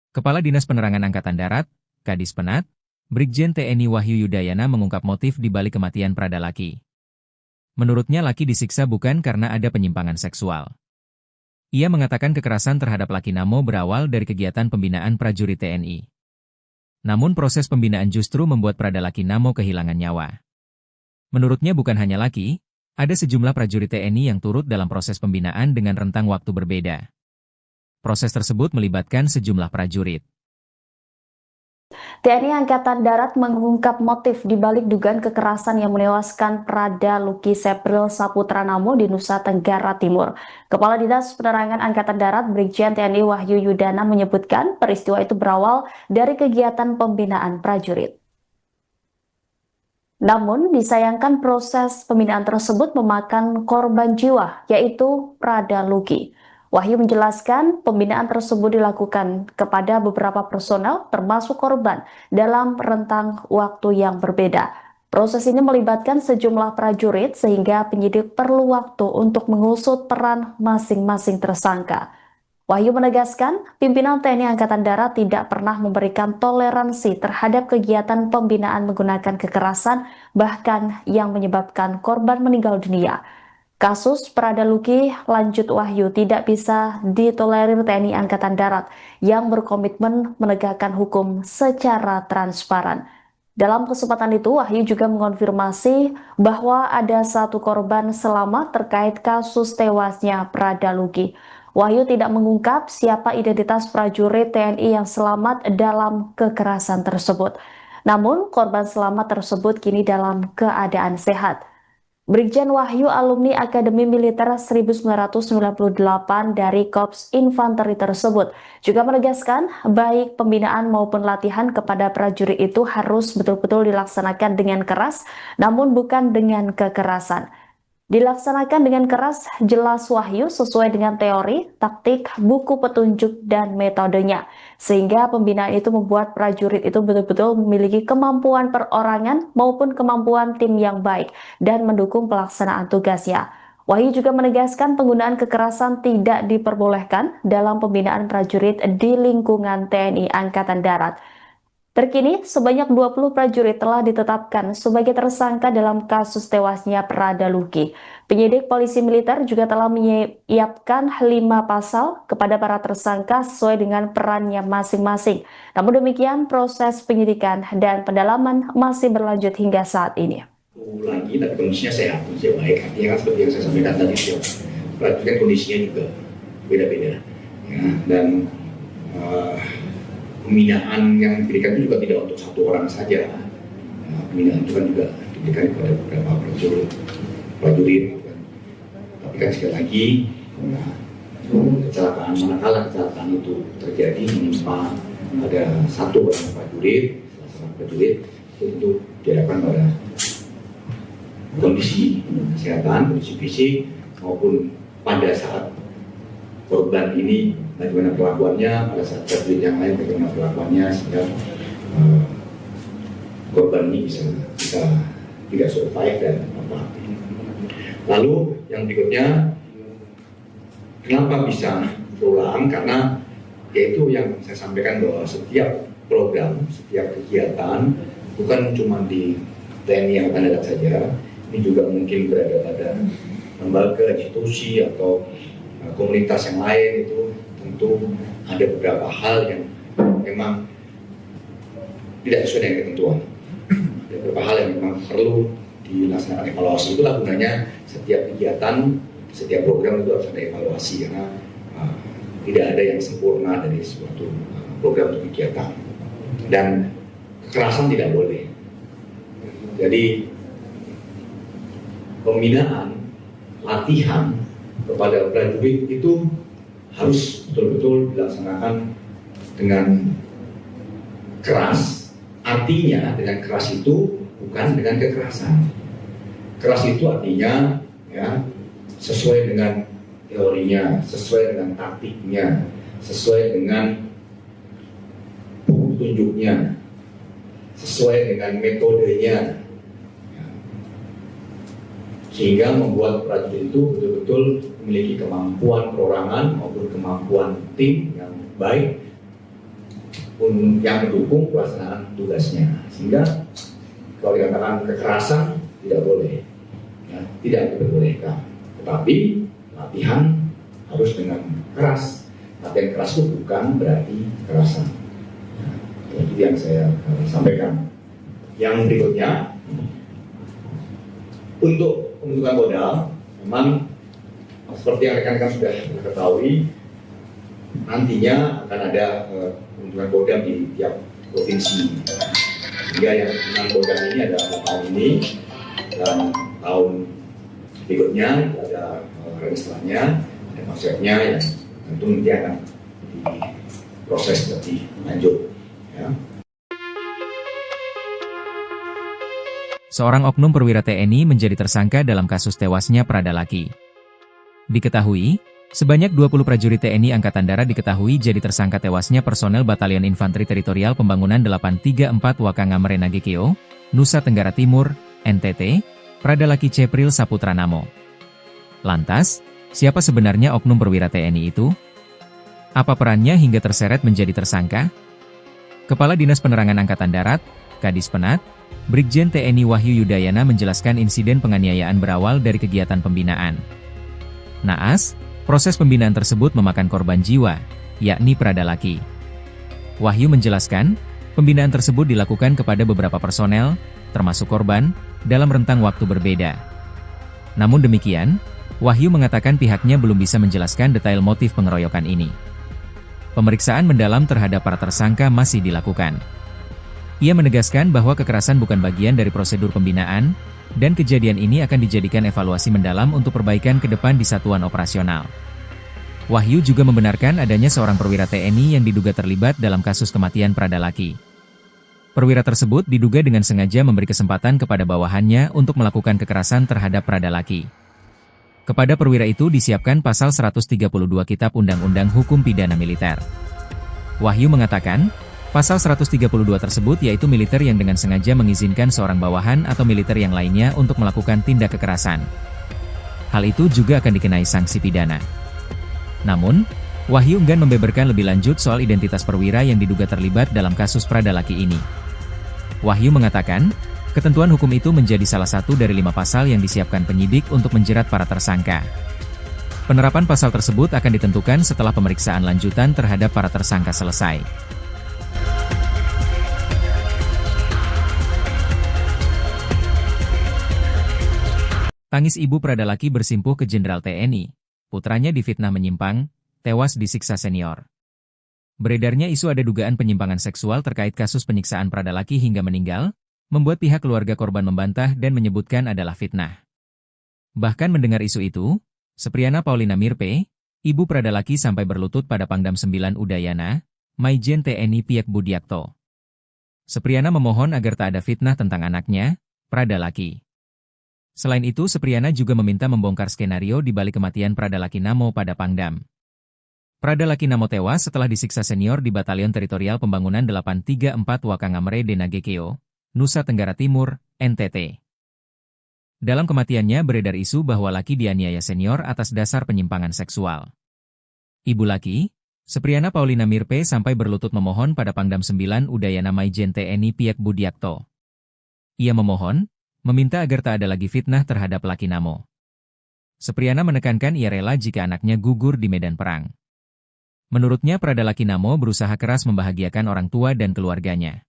Kepala Dinas Penerangan Angkatan Darat, Kadis Penat, Brigjen TNI Wahyu Yudayana mengungkap motif di balik kematian Pradalaki. Menurutnya Laki disiksa bukan karena ada penyimpangan seksual. Ia mengatakan kekerasan terhadap Laki Namo berawal dari kegiatan pembinaan prajurit TNI. Namun proses pembinaan justru membuat Pradalaki Namo kehilangan nyawa. Menurutnya bukan hanya Laki, ada sejumlah prajurit TNI yang turut dalam proses pembinaan dengan rentang waktu berbeda. Proses tersebut melibatkan sejumlah prajurit. TNI Angkatan Darat mengungkap motif di balik dugaan kekerasan yang menewaskan Pradalaki Sepril Saputra Namo di Nusa Tenggara Timur. Kepala Dinas Penerangan Angkatan Darat Brigjen TNI Wahyu Yudana menyebutkan peristiwa itu berawal dari kegiatan pembinaan prajurit. Namun, disayangkan proses pembinaan tersebut memakan korban jiwa, yaitu Pradalaki. Wahyu menjelaskan pembinaan tersebut dilakukan kepada beberapa personel termasuk korban dalam rentang waktu yang berbeda. Proses ini melibatkan sejumlah prajurit sehingga penyidik perlu waktu untuk mengusut peran masing-masing tersangka. Wahyu menegaskan pimpinan TNI Angkatan Darat tidak pernah memberikan toleransi terhadap kegiatan pembinaan menggunakan kekerasan bahkan yang menyebabkan korban meninggal dunia. Kasus Pradalaki, lanjut Wahyu, tidak bisa ditolerir TNI Angkatan Darat yang berkomitmen menegakkan hukum secara transparan. Dalam kesempatan itu, Wahyu juga mengonfirmasi bahwa ada 1 korban selamat terkait kasus tewasnya Pradalaki. Wahyu tidak mengungkap siapa identitas prajurit TNI yang selamat dalam kekerasan tersebut. Namun, korban selamat tersebut kini dalam keadaan sehat. Brigjen Wahyu alumni Akademi Militer 1998 dari Korps Infanteri tersebut juga menegaskan baik pembinaan maupun latihan kepada prajurit itu harus betul-betul dilaksanakan dengan keras namun bukan dengan kekerasan. Dilaksanakan dengan keras, jelas Wahyu sesuai dengan teori, taktik, buku petunjuk, dan metodenya. Sehingga pembinaan itu membuat prajurit itu betul-betul memiliki kemampuan perorangan maupun kemampuan tim yang baik dan mendukung pelaksanaan tugasnya. Wahyu juga menegaskan penggunaan kekerasan tidak diperbolehkan dalam pembinaan prajurit di lingkungan TNI Angkatan Darat. Terkini, sebanyak 20 prajurit telah ditetapkan sebagai tersangka dalam kasus tewasnya Pradalaki. Penyidik polisi militer juga telah menyiapkan 5 pasal kepada para tersangka sesuai dengan perannya masing-masing. Namun demikian, proses penyidikan dan pendalaman masih berlanjut hingga saat ini. Lagi, tapi kondisinya sehat, kondisinya baik. Artinya kan seperti yang saya sampaikan tadi, prajurit kondisinya juga beda-beda. Ya, dan pembinaan yang diberikan itu juga tidak untuk satu orang saja. Nah, pembinaan itu kan juga diberikan kepada beberapa prajurit. Tapi kan sekali lagi, kecelakaan, manakala kecelakaan itu terjadi menimpa ada satu orang prajurit, salah seorang prajurit, itu diharapkan pada kondisi kesehatan, kondisi fisik, maupun pada saat korban ini bagaimana perlakuannya, pada saat prajurit yang lain bagaimana perlakuannya, sehingga korban ini bisa tidak survive dan apa. Lalu yang berikutnya, kenapa bisa berulang? Karena yaitu yang saya sampaikan bahwa setiap program, setiap kegiatan bukan cuma di TNI Angkatan Darat saja, ini juga mungkin berada pada lembaga, institusi atau komunitas yang lain. Itu tentu ada beberapa hal yang memang tidak sesuai dengan ketentuan. Ada beberapa hal yang memang perlu dilaksanakan evaluasi. Itulah gunanya setiap kegiatan, setiap program itu harus ada evaluasi, karena tidak ada yang sempurna dari suatu program atau kegiatan. Dan kekerasan tidak boleh. Jadi pembinaan, latihan kepada prajurit itu harus betul-betul dilaksanakan dengan keras. Artinya dengan keras itu bukan dengan kekerasan. Keras itu artinya ya sesuai dengan teorinya, sesuai dengan taktiknya, sesuai dengan buku tunjuknya, sesuai dengan metodenya, sehingga membuat prajurit itu betul-betul memiliki kemampuan perorangan maupun kemampuan tim yang baik yang mendukung pelaksanaan tugasnya. Sehingga kalau dikatakan kekerasan tidak boleh, ya, tidak diperbolehkan. Tetapi latihan harus dengan keras. Latihan keras itu bukan berarti kekerasan. Nah, itu yang saya sampaikan. Yang berikutnya, untuk pembentukan modal, memang seperti yang rekan-rekan sudah ketahui, nantinya akan ada pembentukan kodam di tiap provinsi. Sehingga yang dengan kodam ini ada tahun ini dan tahun berikutnya ada registranya, ada konsepnya yang tentu nanti akan diproses lebih lanjut. Ya. Seorang oknum perwira TNI menjadi tersangka dalam kasus tewasnya Prada Laki. Diketahui, sebanyak 20 prajurit TNI Angkatan Darat diketahui jadi tersangka tewasnya personel Batalion Infanteri Teritorial Pembangunan 834 Wakangamere Nagekeo, Nusa Tenggara Timur, NTT, Prada Laki Cepril Saputra Namo. Lantas, siapa sebenarnya oknum perwira TNI itu? Apa perannya hingga terseret menjadi tersangka? Kepala Dinas Penerangan Angkatan Darat, Kadis Penat, Brigjen TNI Wahyu Yudayana menjelaskan insiden penganiayaan berawal dari kegiatan pembinaan. Naas, proses pembinaan tersebut memakan korban jiwa, yakni Prada Laki. Wahyu menjelaskan, pembinaan tersebut dilakukan kepada beberapa personel, termasuk korban, dalam rentang waktu berbeda. Namun demikian, Wahyu mengatakan pihaknya belum bisa menjelaskan detail motif pengeroyokan ini. Pemeriksaan mendalam terhadap para tersangka masih dilakukan. Ia menegaskan bahwa kekerasan bukan bagian dari prosedur pembinaan, dan kejadian ini akan dijadikan evaluasi mendalam untuk perbaikan ke depan di satuan operasional. Wahyu juga membenarkan adanya seorang perwira TNI yang diduga terlibat dalam kasus kematian Prada Laki. Perwira tersebut diduga dengan sengaja memberi kesempatan kepada bawahannya untuk melakukan kekerasan terhadap Prada Laki. Kepada perwira itu disiapkan pasal 132 Kitab Undang-Undang Hukum Pidana Militer. Wahyu mengatakan, pasal 132 tersebut yaitu militer yang dengan sengaja mengizinkan seorang bawahan atau militer yang lainnya untuk melakukan tindak kekerasan. Hal itu juga akan dikenai sanksi pidana. Namun, Wahyu enggan membeberkan lebih lanjut soal identitas perwira yang diduga terlibat dalam kasus Prada Laki ini. Wahyu mengatakan, ketentuan hukum itu menjadi salah satu dari 5 pasal yang disiapkan penyidik untuk menjerat para tersangka. Penerapan pasal tersebut akan ditentukan setelah pemeriksaan lanjutan terhadap para tersangka selesai. Tangis ibu Prada Laki bersimpuh ke Jenderal TNI. Putranya difitnah menyimpang, tewas disiksa senior. Beredarnya isu ada dugaan penyimpangan seksual terkait kasus penyiksaan Pradalaki hingga meninggal, membuat pihak keluarga korban membantah dan menyebutkan adalah fitnah. Bahkan mendengar isu itu, Sepriana Paulina Mirpe, ibu Pradalaki sampai berlutut pada Pangdam 9 Udayana, Maijen TNI Piek Budiakto. Sepriana memohon agar tak ada fitnah tentang anaknya, Pradalaki. Selain itu, Sepriana juga meminta membongkar skenario di balik kematian Pradalaki Namo pada Pangdam. Pradalaki Namo tewas setelah disiksa senior di Batalion Teritorial Pembangunan 834 Wakangamre Denagekeo, Nusa Tenggara Timur, NTT. Dalam kematiannya beredar isu bahwa Laki dianiaya senior atas dasar penyimpangan seksual. Ibu Laki, Sepriana Paulina Mirpe sampai berlutut memohon pada Pangdam 9 Udayana Maijen TNI Piek Budiakto. Ia memohon, meminta agar tak ada lagi fitnah terhadap Laki Namo. Sepriana menekankan ia rela jika anaknya gugur di medan perang. Menurutnya Pradalaki Namo berusaha keras membahagiakan orang tua dan keluarganya.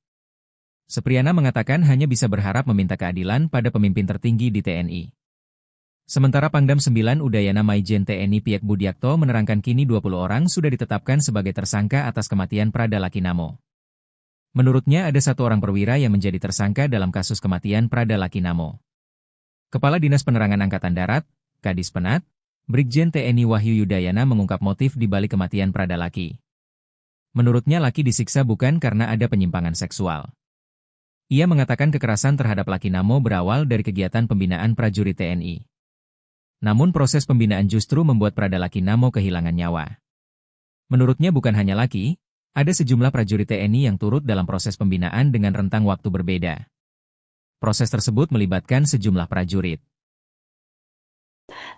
Sepriana mengatakan hanya bisa berharap meminta keadilan pada pemimpin tertinggi di TNI. Sementara Pangdam 9 Udayana Maijen TNI Piek Budiakto menerangkan kini 20 orang sudah ditetapkan sebagai tersangka atas kematian Pradalaki Namo. Menurutnya ada 1 orang perwira yang menjadi tersangka dalam kasus kematian Pradalaki Namo. Kepala Dinas Penerangan Angkatan Darat, Kadis Penat, Brigjen TNI Wahyu Yudayana mengungkap motif di balik kematian Pradalaki. Menurutnya Laki disiksa bukan karena ada penyimpangan seksual. Ia mengatakan kekerasan terhadap Laki Namo berawal dari kegiatan pembinaan prajurit TNI. Namun proses pembinaan justru membuat Pradalaki Namo kehilangan nyawa. Menurutnya bukan hanya Laki, ada sejumlah prajurit TNI yang turut dalam proses pembinaan dengan rentang waktu berbeda. Proses tersebut melibatkan sejumlah prajurit.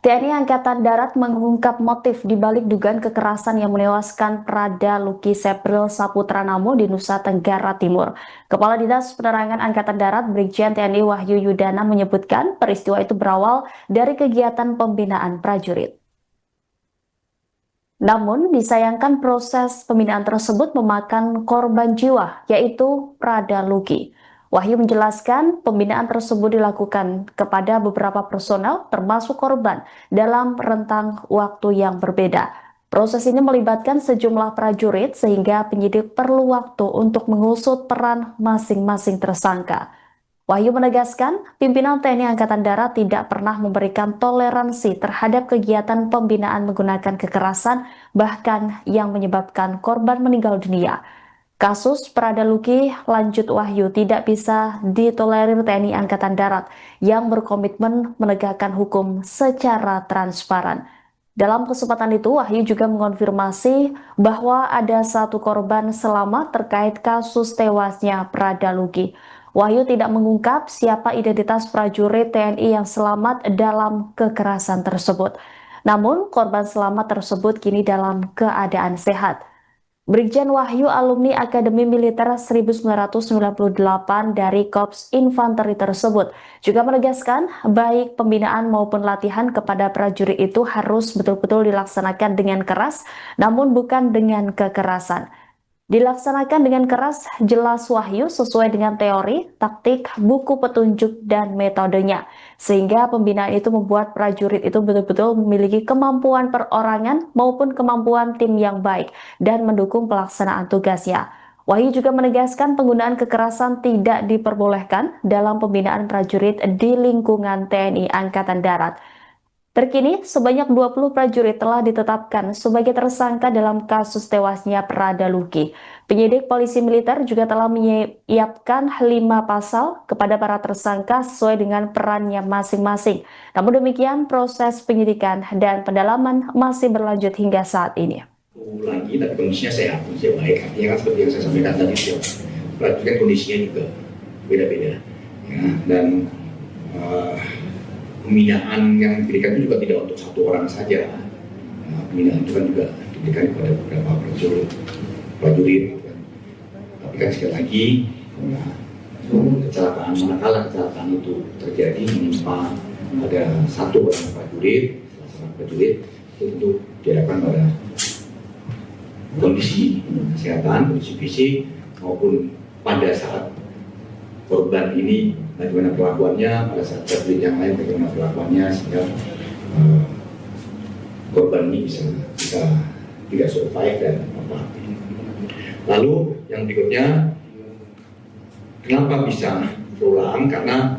TNI Angkatan Darat mengungkap motif di balik dugaan kekerasan yang menewaskan Pradalaki Sepril Saputra Namo di Nusa Tenggara Timur. Kepala Dinas Penerangan Angkatan Darat Brigjen TNI Wahyu Yudana menyebutkan peristiwa itu berawal dari kegiatan pembinaan prajurit. Namun, disayangkan proses pembinaan tersebut memakan korban jiwa, yaitu Pradalaki. Wahyu menjelaskan pembinaan tersebut dilakukan kepada beberapa personel termasuk korban dalam rentang waktu yang berbeda. Proses ini melibatkan sejumlah prajurit sehingga penyidik perlu waktu untuk mengusut peran masing-masing tersangka. Wahyu menegaskan pimpinan TNI Angkatan Darat tidak pernah memberikan toleransi terhadap kegiatan pembinaan menggunakan kekerasan bahkan yang menyebabkan korban meninggal dunia. Kasus Pradalaki, lanjut Wahyu, tidak bisa ditolerir TNI Angkatan Darat yang berkomitmen menegakkan hukum secara transparan. Dalam kesempatan itu, Wahyu juga mengonfirmasi bahwa ada 1 korban selamat terkait kasus tewasnya Pradalaki. Wahyu tidak mengungkap siapa identitas prajurit TNI yang selamat dalam kekerasan tersebut. Namun, korban selamat tersebut kini dalam keadaan sehat. Brigjen Wahyu alumni Akademi Militer 1998 dari Korps Infanteri tersebut juga menegaskan baik pembinaan maupun latihan kepada prajurit itu harus betul-betul dilaksanakan dengan keras namun bukan dengan kekerasan. Dilaksanakan dengan keras, jelas Wahyu sesuai dengan teori, taktik, buku petunjuk, dan metodenya. Sehingga pembinaan itu membuat prajurit itu betul-betul memiliki kemampuan perorangan maupun kemampuan tim yang baik dan mendukung pelaksanaan tugasnya. Wahyu juga menegaskan penggunaan kekerasan tidak diperbolehkan dalam pembinaan prajurit di lingkungan TNI Angkatan Darat. Terkini, sebanyak 20 prajurit telah ditetapkan sebagai tersangka dalam kasus tewasnya Pradalaki. Penyidik polisi militer juga telah menyiapkan 5 pasal kepada para tersangka sesuai dengan perannya masing-masing. Namun demikian, proses penyidikan dan pendalaman masih berlanjut hingga saat ini. Lagi, tapi kondisinya sehat, kondisinya baik. Artinya kan seperti yang saya sampaikan tadi, prajurit kan kondisinya juga beda-beda. Ya, dan pembinaan yang diberikan itu juga tidak untuk 1 orang saja. Pembinaan itu kan juga diberikan kepada beberapa prajurit. Tapi kan sekali lagi, kecelakaan manakala kecelakaan itu terjadi menimpa ada 1 orang prajurit, itu tentu diharapkan pada kondisi kesehatan, kondisi fisik maupun pada saat korban ini bagaimana perlakuannya, pada saat prajurit yang lain bagaimana perlakuannya sehingga korban ini bisa tidak survive dan apa. Lalu yang berikutnya, kenapa bisa berulang? Karena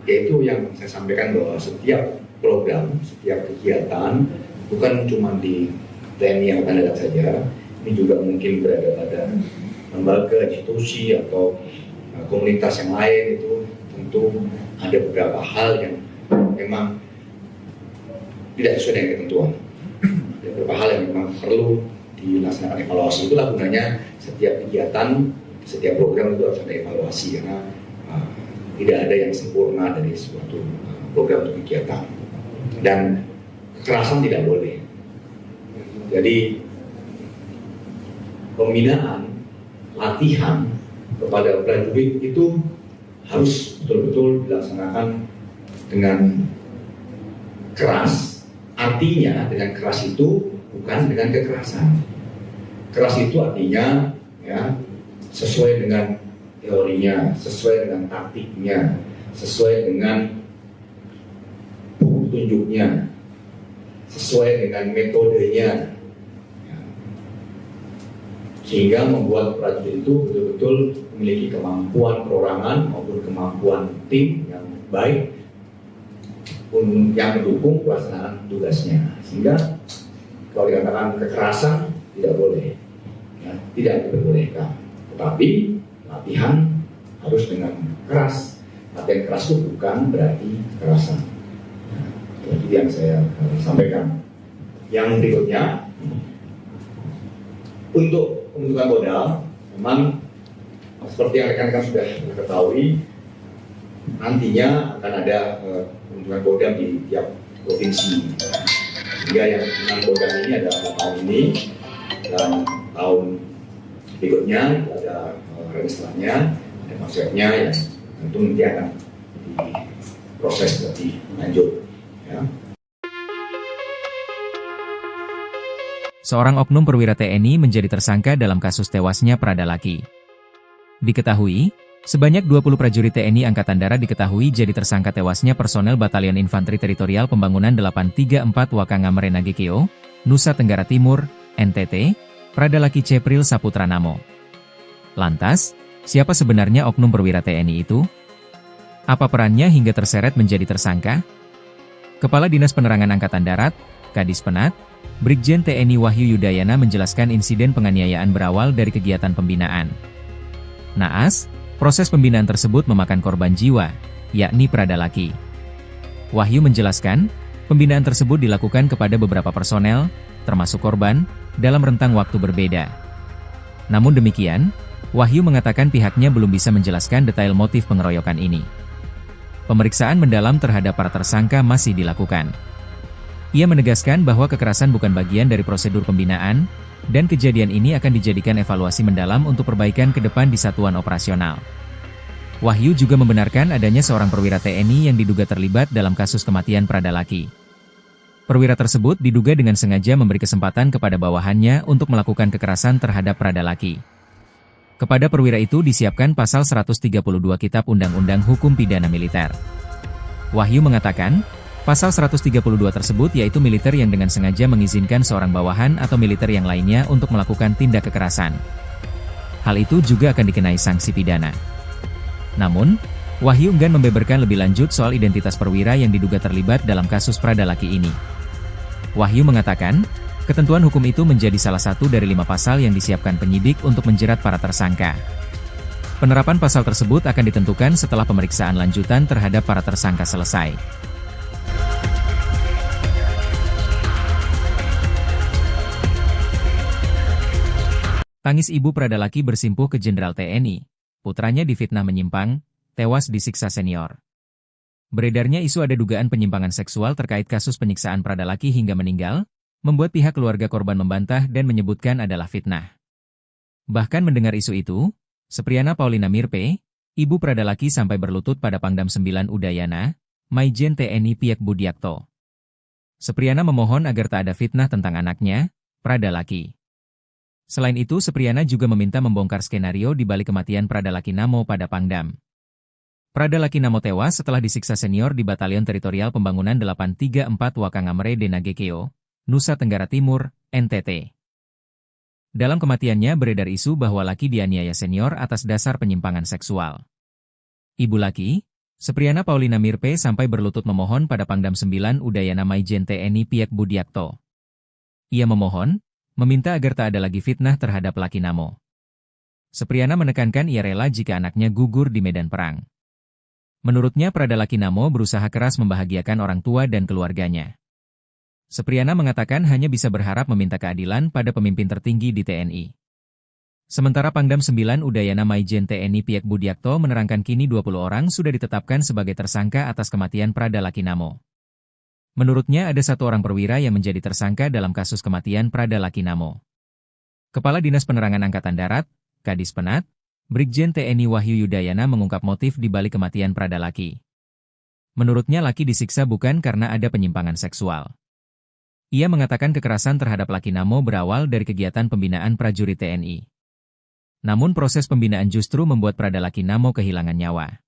yaitu yang saya sampaikan bahwa setiap program, setiap kegiatan bukan cuma di TNI Angkatan Darat saja, ini juga mungkin berada pada lembaga, institusi atau komunitas yang lain. Itu tentu ada beberapa hal yang memang tidak sesuai dengan ketentuan. Ada beberapa hal yang memang perlu dilaksanakan evaluasi. Itulah gunanya setiap kegiatan, setiap program itu harus ada evaluasi, karena tidak ada yang sempurna dari suatu program atau kegiatan. Dan kekerasan tidak boleh. Jadi pembinaan, latihan kepada prajurit itu harus betul-betul dilaksanakan dengan keras. Artinya dengan keras itu bukan dengan kekerasan. Keras itu artinya ya sesuai dengan teorinya, sesuai dengan taktiknya, sesuai dengan petunjuknya, sesuai dengan metodenya, ya. Sehingga membuat prajurit itu betul-betul memiliki kemampuan perorangan maupun kemampuan tim yang baik yang mendukung pelaksanaan tugasnya. Sehingga kalau dikatakan kekerasan tidak boleh, ya, tidak diperbolehkan. Tetapi latihan harus dengan keras. Latihan keras itu bukan berarti kekerasan. Nah, itu yang saya sampaikan. Yang berikutnya, untuk pembentukan modal, memang seperti yang rekan-rekan sudah ketahui, nantinya akan ada pembentukan kodam di tiap provinsi. Sehingga yang 6 kodam ini ada tahun ini dan tahun berikutnya ada registranya, ada konsepnya yang tentu nanti akan diproses lebih lanjut. Ya. Seorang oknum perwira TNI menjadi tersangka dalam kasus tewasnya Pradalaki. Diketahui, sebanyak 20 prajurit TNI Angkatan Darat diketahui jadi tersangka tewasnya personel Batalion Infanteri Teritorial Pembangunan 834 Wakangamere Nagekeo, Nusa Tenggara Timur, NTT, Pradalaki Cepril Saputra Namo. Lantas, siapa sebenarnya oknum perwira TNI itu? Apa perannya hingga terseret menjadi tersangka? Kepala Dinas Penerangan Angkatan Darat, Kadis Penat, Brigjen TNI Wahyu Yudayana menjelaskan insiden penganiayaan berawal dari kegiatan pembinaan. Naas, proses pembinaan tersebut memakan korban jiwa, yakni Pradalaki. Wahyu menjelaskan, pembinaan tersebut dilakukan kepada beberapa personel, termasuk korban, dalam rentang waktu berbeda. Namun demikian, Wahyu mengatakan pihaknya belum bisa menjelaskan detail motif pengeroyokan ini. Pemeriksaan mendalam terhadap para tersangka masih dilakukan. Ia menegaskan bahwa kekerasan bukan bagian dari prosedur pembinaan, dan kejadian ini akan dijadikan evaluasi mendalam untuk perbaikan ke depan di satuan operasional. Wahyu juga membenarkan adanya seorang perwira TNI yang diduga terlibat dalam kasus kematian Pradalaki. Perwira tersebut diduga dengan sengaja memberi kesempatan kepada bawahannya untuk melakukan kekerasan terhadap Pradalaki. Kepada perwira itu disiapkan pasal 132 Kitab Undang-Undang Hukum Pidana Militer. Wahyu mengatakan, pasal 132 tersebut yaitu militer yang dengan sengaja mengizinkan seorang bawahan atau militer yang lainnya untuk melakukan tindak kekerasan. Hal itu juga akan dikenai sanksi pidana. Namun, Wahyu enggan membeberkan lebih lanjut soal identitas perwira yang diduga terlibat dalam kasus Pradalaki ini. Wahyu mengatakan, ketentuan hukum itu menjadi salah satu dari 5 pasal yang disiapkan penyidik untuk menjerat para tersangka. Penerapan pasal tersebut akan ditentukan setelah pemeriksaan lanjutan terhadap para tersangka selesai. Tangis ibu Pradalaki bersimpuh ke Jenderal TNI, putranya difitnah menyimpang, tewas disiksa senior. Beredarnya isu ada dugaan penyimpangan seksual terkait kasus penyiksaan Pradalaki hingga meninggal, membuat pihak keluarga korban membantah dan menyebutkan adalah fitnah. Bahkan mendengar isu itu, Sepriana Paulina Mirpe, ibu Pradalaki sampai berlutut pada Pangdam 9 Udayana, Maijen TNI Piek Budiakto. Sepriana memohon agar tak ada fitnah tentang anaknya, Pradalaki. Selain itu, Sepriana juga meminta membongkar skenario di balik kematian Pradalaki Namo pada Pangdam. Pradalaki Namo tewas setelah disiksa senior di Batalion Teritorial Pembangunan 834 Wakangamere Nagekeo, Nusa Tenggara Timur, NTT. Dalam kematiannya beredar isu bahwa Laki dianiaya senior atas dasar penyimpangan seksual. Ibu Laki, Sepriana Paulina Mirpe sampai berlutut memohon pada Pangdam 9 Udayana Maijen TNI Piek Budiakto. Ia memohon, meminta agar tak ada lagi fitnah terhadap Laki Namo. Sepriana menekankan ia rela jika anaknya gugur di medan perang. Menurutnya Prada Laki Namo berusaha keras membahagiakan orang tua dan keluarganya. Sepriana mengatakan hanya bisa berharap meminta keadilan pada pemimpin tertinggi di TNI. Sementara Pangdam 9 Udayana Maijen TNI Piek Budiakto menerangkan kini 20 orang sudah ditetapkan sebagai tersangka atas kematian Prada Laki Namo. Menurutnya ada 1 orang perwira yang menjadi tersangka dalam kasus kematian Prada Laki Namo. Kepala Dinas Penerangan Angkatan Darat, Kadis Penat, Brigjen TNI Wahyu Yudayana mengungkap motif di balik kematian Prada Laki. Menurutnya Laki disiksa bukan karena ada penyimpangan seksual. Ia mengatakan kekerasan terhadap Laki Namo berawal dari kegiatan pembinaan prajurit TNI. Namun proses pembinaan justru membuat Prada Laki Namo kehilangan nyawa.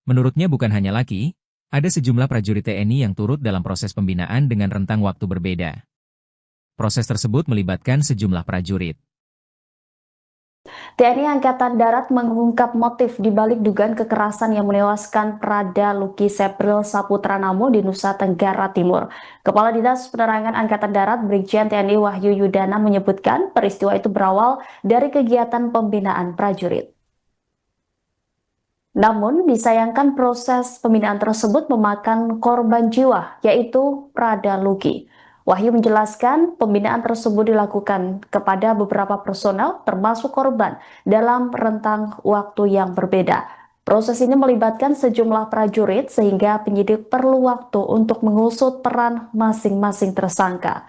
Menurutnya bukan hanya Laki, ada sejumlah prajurit TNI yang turut dalam proses pembinaan dengan rentang waktu berbeda. Proses tersebut melibatkan sejumlah prajurit. TNI Angkatan Darat mengungkap motif di balik dugaan kekerasan yang menewaskan Prada Luki Sepril Saputra Namo di Nusa Tenggara Timur. Kepala Dinas Penerangan Angkatan Darat Brigjen TNI Wahyu Yudana menyebutkan peristiwa itu berawal dari kegiatan pembinaan prajurit. Namun, disayangkan proses pembinaan tersebut memakan korban jiwa, yaitu Prada Luki. Wahyu menjelaskan pembinaan tersebut dilakukan kepada beberapa personel termasuk korban dalam rentang waktu yang berbeda. Proses ini melibatkan sejumlah prajurit sehingga penyidik perlu waktu untuk mengusut peran masing-masing tersangka.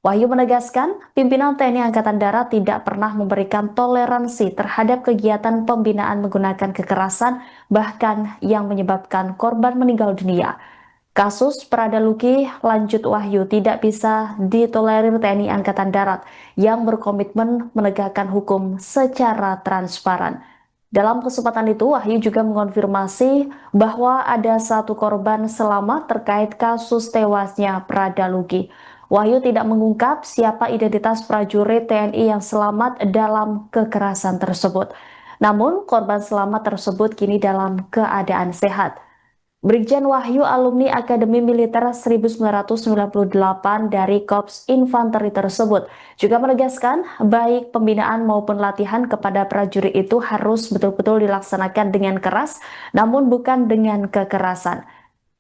Wahyu menegaskan pimpinan TNI Angkatan Darat tidak pernah memberikan toleransi terhadap kegiatan pembinaan menggunakan kekerasan bahkan yang menyebabkan korban meninggal dunia. Kasus Prada Luki, lanjut Wahyu, tidak bisa ditolerir TNI Angkatan Darat yang berkomitmen menegakkan hukum secara transparan. Dalam kesempatan itu, Wahyu juga mengonfirmasi bahwa ada 1 korban selamat terkait kasus tewasnya Prada Luki. Wahyu tidak mengungkap siapa identitas prajurit TNI yang selamat dalam kekerasan tersebut. Namun, korban selamat tersebut kini dalam keadaan sehat. Brigjen Wahyu alumni Akademi Militer 1998 dari Korps Infanteri tersebut juga menegaskan baik pembinaan maupun latihan kepada prajurit itu harus betul-betul dilaksanakan dengan keras namun bukan dengan kekerasan.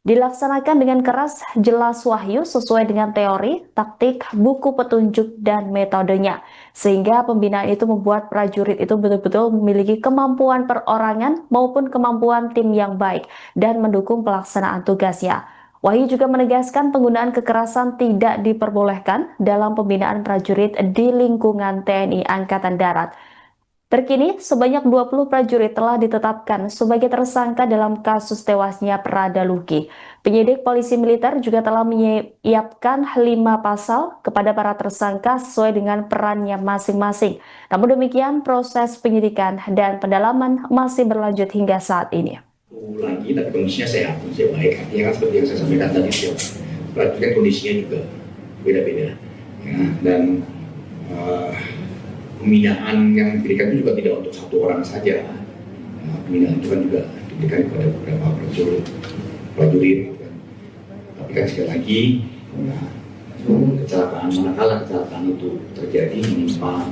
Dilaksanakan dengan keras, jelas Wahyu sesuai dengan teori, taktik, buku petunjuk, dan metodenya. Sehingga pembinaan itu membuat prajurit itu betul-betul memiliki kemampuan perorangan maupun kemampuan tim yang baik dan mendukung pelaksanaan tugasnya. Wahyu juga menegaskan penggunaan kekerasan tidak diperbolehkan dalam pembinaan prajurit di lingkungan TNI Angkatan Darat. Terkini, sebanyak 20 prajurit telah ditetapkan sebagai tersangka dalam kasus tewasnya Prada Luki. Penyidik polisi militer juga telah menyiapkan 5 pasal kepada para tersangka sesuai dengan perannya masing-masing. Namun demikian, proses penyidikan dan pendalaman masih berlanjut hingga saat ini. Lagi, tapi kondisinya sehat, kondisinya baik. Artinya kan seperti yang saya sampaikan tadi, prajurit kan kondisinya juga beda-beda. Ya, dan pembinaan yang diberikan itu juga tidak untuk 1 orang saja. Pembinaan itu kan juga diberikan kepada beberapa prajurit. Tapi kan sekali lagi, kecelakaan, manakala kecelakaan itu terjadi menimpa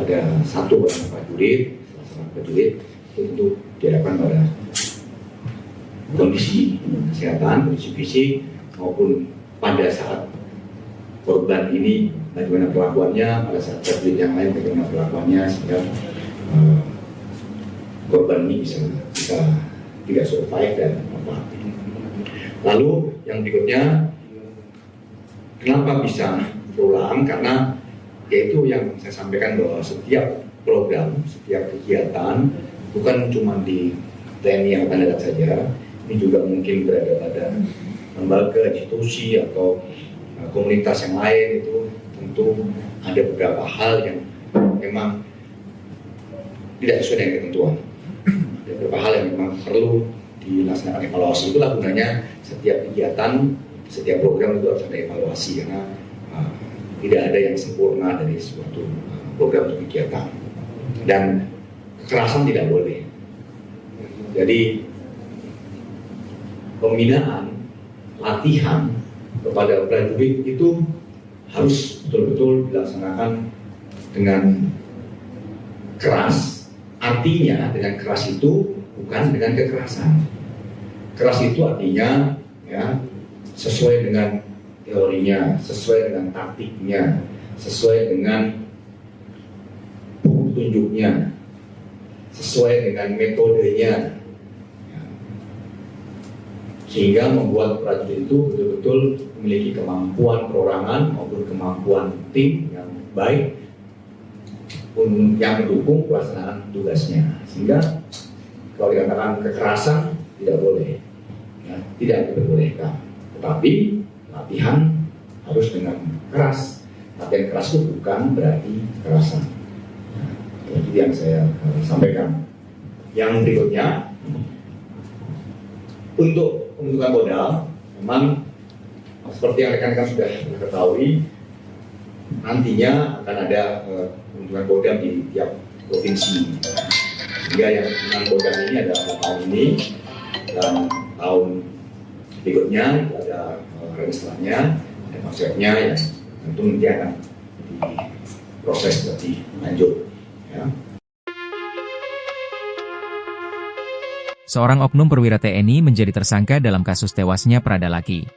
ada 1 orang prajurit, salah seorang prajurit, itu tentu diharapkan pada kondisi kesehatan, kondisi fisik, maupun pada saat korban ini bagaimana perlakuannya, pada saat prajurit yang lain bagaimana perlakuannya, sehingga korban ini bisa tidak survive dan wafat. Lalu yang berikutnya, kenapa bisa berulang? Karena yaitu yang saya sampaikan bahwa setiap program, setiap kegiatan bukan cuma di TNI Angkatan Darat saja, ini juga mungkin berada pada lembaga, institusi atau komunitas yang lain. Itu tentu ada beberapa hal yang memang tidak sesuai dengan ketentuan. Ada beberapa hal yang memang perlu dilaksanakan evaluasi. Itulah gunanya setiap kegiatan, setiap program itu harus ada evaluasi, karena tidak ada yang sempurna dari suatu program atau kegiatan. Dan kekerasan tidak boleh. Jadi pembinaan, latihan kepada prajurit itu harus betul-betul dilaksanakan dengan keras. Artinya dengan keras itu bukan dengan kekerasan. Keras itu artinya ya sesuai dengan teorinya, sesuai dengan taktiknya, sesuai dengan petunjuknya, sesuai dengan metodenya, sehingga membuat prajurit itu betul-betul memiliki kemampuan perorangan maupun kemampuan tim yang baik yang mendukung pelaksanaan tugasnya. Sehingga kalau dikatakan kekerasan tidak boleh, ya, tidak diperbolehkan. Tetapi latihan harus dengan keras. Latihan keras itu bukan berarti kekerasan. Itu yang saya sampaikan. Yang berikutnya, untuk pembentukan modal, memang seperti yang rekan-rekan sudah ketahui, nantinya akan ada pembentukan kodam di tiap provinsi. Sehingga yang dengan kodam ini ada tahun ini dan tahun berikutnya ada registrasinya dan konsepnya yang tentu nanti akan diproses lebih lanjut. Ya. Seorang oknum perwira TNI menjadi tersangka dalam kasus tewasnya Prada Laki.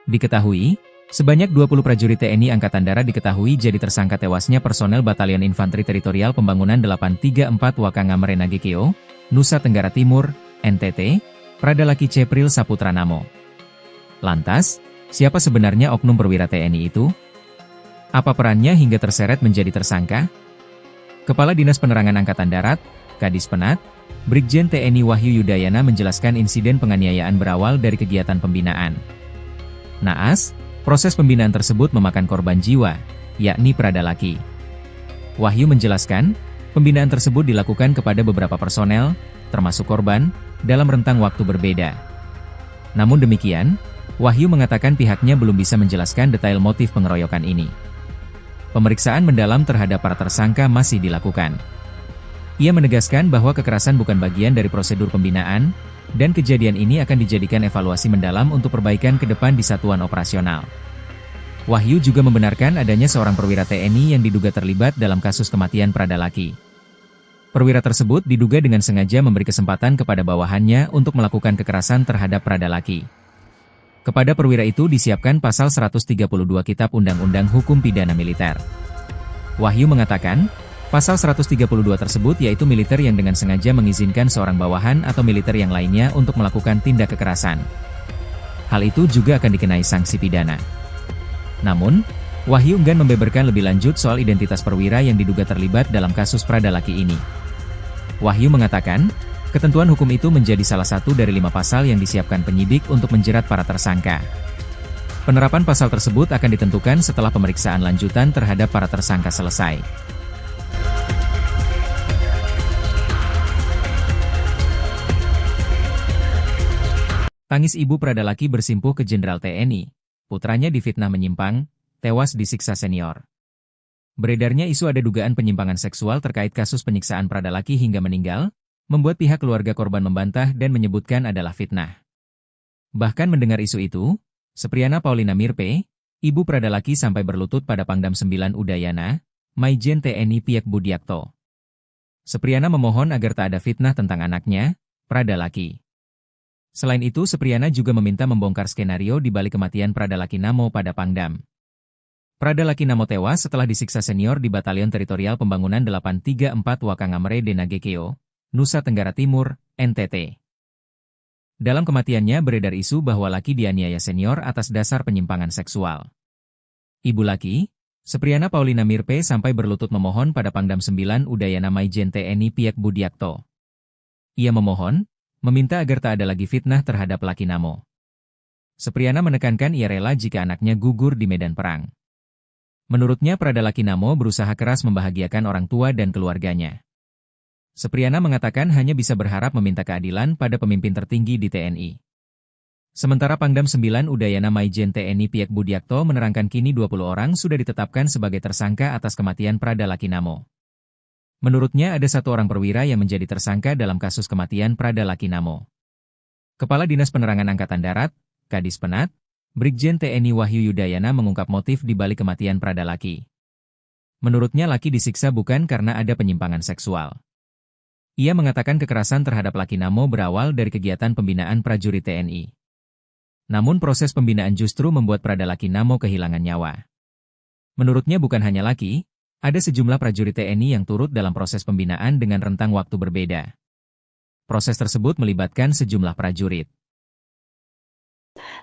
Diketahui, sebanyak 20 prajurit TNI Angkatan Darat diketahui jadi tersangka tewasnya personel Batalion Infanteri Teritorial Pembangunan 834 Wakangamere Nagekeo, Nusa Tenggara Timur, NTT, Prada Laki Cepril Saputra Namo. Lantas, siapa sebenarnya oknum perwira TNI itu? Apa perannya hingga terseret menjadi tersangka? Kepala Dinas Penerangan Angkatan Darat, Kadis Penat, Brigjen TNI Wahyu Yudayana menjelaskan insiden penganiayaan berawal dari kegiatan pembinaan. Naas, proses pembinaan tersebut memakan korban jiwa, yakni Prada Laki. Wahyu menjelaskan, pembinaan tersebut dilakukan kepada beberapa personel, termasuk korban, dalam rentang waktu berbeda. Namun demikian, Wahyu mengatakan pihaknya belum bisa menjelaskan detail motif pengeroyokan ini. Pemeriksaan mendalam terhadap para tersangka masih dilakukan. Ia menegaskan bahwa kekerasan bukan bagian dari prosedur pembinaan, dan kejadian ini akan dijadikan evaluasi mendalam untuk perbaikan ke depan di satuan operasional. Wahyu juga membenarkan adanya seorang perwira TNI yang diduga terlibat dalam kasus kematian Prada Laki. Perwira tersebut diduga dengan sengaja memberi kesempatan kepada bawahannya untuk melakukan kekerasan terhadap Prada Laki. Kepada perwira itu disiapkan pasal 132 Kitab Undang-Undang Hukum Pidana Militer. Wahyu mengatakan, pasal 132 tersebut yaitu militer yang dengan sengaja mengizinkan seorang bawahan atau militer yang lainnya untuk melakukan tindak kekerasan. Hal itu juga akan dikenai sanksi pidana. Namun, Wahyu enggan membeberkan lebih lanjut soal identitas perwira yang diduga terlibat dalam kasus Prada Laki ini. Wahyu mengatakan, ketentuan hukum itu menjadi salah satu dari 5 pasal yang disiapkan penyidik untuk menjerat para tersangka. Penerapan pasal tersebut akan ditentukan setelah pemeriksaan lanjutan terhadap para tersangka selesai. Tangis ibu Prada Laki bersimpuh ke Jenderal TNI, putranya difitnah menyimpang, tewas disiksa senior. Beredarnya isu ada dugaan penyimpangan seksual terkait kasus penyiksaan Prada Laki hingga meninggal, membuat pihak keluarga korban membantah dan menyebutkan adalah fitnah. Bahkan mendengar isu itu, Sepriana Paulina Mirpe, ibu Prada Laki sampai berlutut pada Pangdam 9 Udayana, Maijen TNI Piek Budiakto. Sepriana memohon agar tak ada fitnah tentang anaknya, Prada Laki. Selain itu Sepriana juga meminta membongkar skenario di balik kematian Prada Laki Namo pada Pangdam. Prada Laki Namo tewas setelah disiksa senior di Batalion Teritorial Pembangunan 834 Wakangamere Nagekeo, Nusa Tenggara Timur, NTT. Dalam kematiannya beredar isu bahwa Laki dianiaya senior atas dasar penyimpangan seksual. Ibu Laki, Sepriana Paulina Mirpe sampai berlutut memohon pada Pangdam 9 Udayana Maijen TNI Piek Budiakto. Ia memohon, meminta agar tak ada lagi fitnah terhadap Laki Namo. Sepriana menekankan ia rela jika anaknya gugur di medan perang. Menurutnya Prada Laki Namo berusaha keras membahagiakan orang tua dan keluarganya. Sepriana mengatakan hanya bisa berharap meminta keadilan pada pemimpin tertinggi di TNI. Sementara Pangdam 9 Udayana Maijen TNI Piek Budiakto menerangkan kini 20 orang sudah ditetapkan sebagai tersangka atas kematian Prada Lakinamo. Menurutnya ada 1 orang perwira yang menjadi tersangka dalam kasus kematian Prada Lakinamo. Kepala Dinas Penerangan Angkatan Darat, Kadis Penat, Brigjen TNI Wahyu Yudayana mengungkap motif di balik kematian Prada Laki. Menurutnya Laki disiksa bukan karena ada penyimpangan seksual. Ia mengatakan kekerasan terhadap Lakinamo berawal dari kegiatan pembinaan prajurit TNI. Namun proses pembinaan justru membuat Prada Lakinamo kehilangan nyawa. Menurutnya bukan hanya Laki, ada sejumlah prajurit TNI yang turut dalam proses pembinaan dengan rentang waktu berbeda. Proses tersebut melibatkan sejumlah prajurit.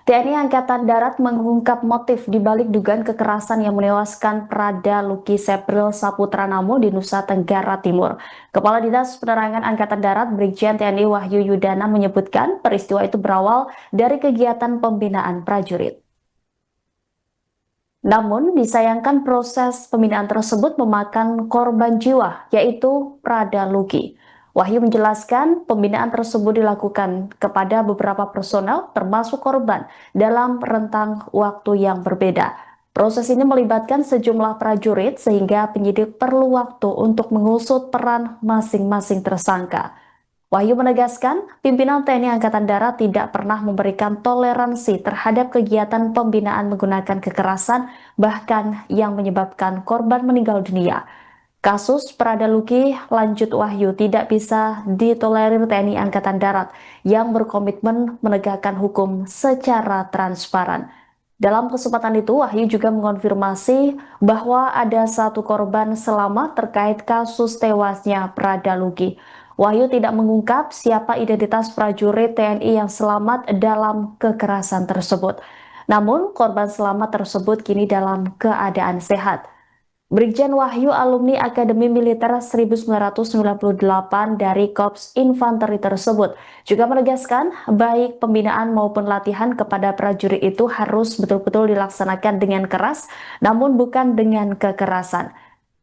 TNI Angkatan Darat mengungkap motif di balik dugaan kekerasan yang menewaskan Prada Luki Sepril Saputra Namo di Nusa Tenggara Timur. Kepala Dinas Penerangan Angkatan Darat Brigjen TNI Wahyu Yudana menyebutkan peristiwa itu berawal dari kegiatan pembinaan prajurit. Namun, disayangkan proses pembinaan tersebut memakan korban jiwa, yaitu Prada Luki. Wahyu menjelaskan pembinaan tersebut dilakukan kepada beberapa personel termasuk korban dalam rentang waktu yang berbeda. Proses ini melibatkan sejumlah prajurit sehingga penyidik perlu waktu untuk mengusut peran masing-masing tersangka. Wahyu menegaskan pimpinan TNI Angkatan Darat tidak pernah memberikan toleransi terhadap kegiatan pembinaan menggunakan kekerasan bahkan yang menyebabkan korban meninggal dunia. Kasus Prada Luki, lanjut Wahyu, tidak bisa ditolerir TNI Angkatan Darat yang berkomitmen menegakkan hukum secara transparan. Dalam kesempatan itu, Wahyu juga mengonfirmasi bahwa ada 1 korban selamat terkait kasus tewasnya Prada Luki. Wahyu tidak mengungkap siapa identitas prajurit TNI yang selamat dalam kekerasan tersebut. Namun, korban selamat tersebut kini dalam keadaan sehat. Brigjen Wahyu alumni Akademi Militer 1998 dari Korps Infanteri tersebut juga menegaskan baik pembinaan maupun latihan kepada prajurit itu harus betul-betul dilaksanakan dengan keras namun bukan dengan kekerasan.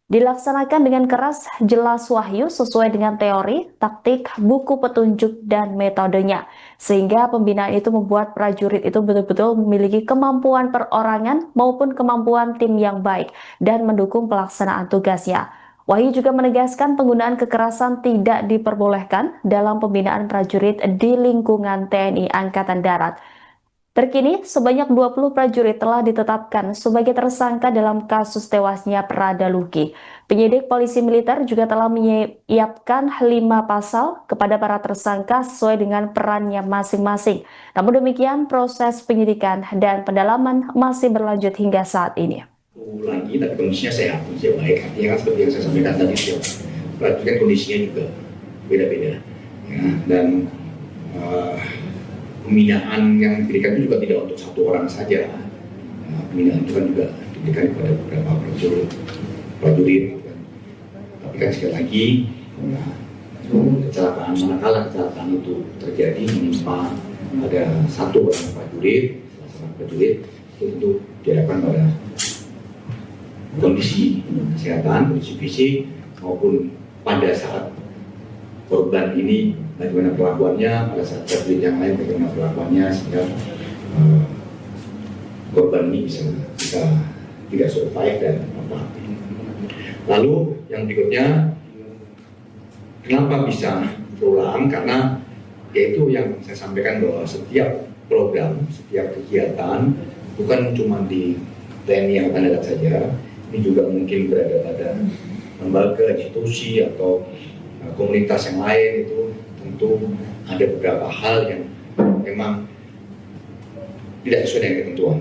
Dilaksanakan dengan keras, jelas Wahyu sesuai dengan teori, taktik, buku petunjuk, dan metodenya. Sehingga pembinaan itu membuat prajurit itu betul-betul memiliki kemampuan perorangan maupun kemampuan tim yang baik dan mendukung pelaksanaan tugasnya. Wahyu juga menegaskan penggunaan kekerasan tidak diperbolehkan dalam pembinaan prajurit di lingkungan TNI Angkatan Darat. Terkini, sebanyak 20 prajurit telah ditetapkan sebagai tersangka dalam kasus tewasnya Prada Luki. Penyidik polisi militer juga telah menyiapkan 5 pasal kepada para tersangka sesuai dengan perannya masing-masing. Namun demikian, proses penyidikan dan pendalaman masih berlanjut hingga saat ini. Lagi, tapi kondisinya sehat, kondisinya baik. Artinya kan seperti yang saya sampaikan tadi, prajurit kan kondisinya juga beda-beda. Ya, dan pembinaan yang diberikan itu juga tidak untuk 1 orang saja. Pembinaan itu kan juga diberikan kepada beberapa prajurit. Tapi kan sekali lagi, kecelakaan manakala kecelakaan itu terjadi menimpa ada 1 orang prajurit, salah seorang prajurit, itu diharapkan pada kondisi kesehatan, kondisi fisik maupun pada saat korban ini bagaimana perlakuannya, pada saat prajurit yang lain bagaimana perlakuannya sehingga korban ini bisa tidak survive dan apa. Lalu yang berikutnya, kenapa bisa berulang? Karena yaitu yang saya sampaikan bahwa setiap program, setiap kegiatan bukan cuma di TNI Angkatan Darat saja, ini juga mungkin berada pada lembaga, institusi atau komunitas yang lain. Itu tentu ada beberapa hal yang memang tidak sesuai dengan ketentuan.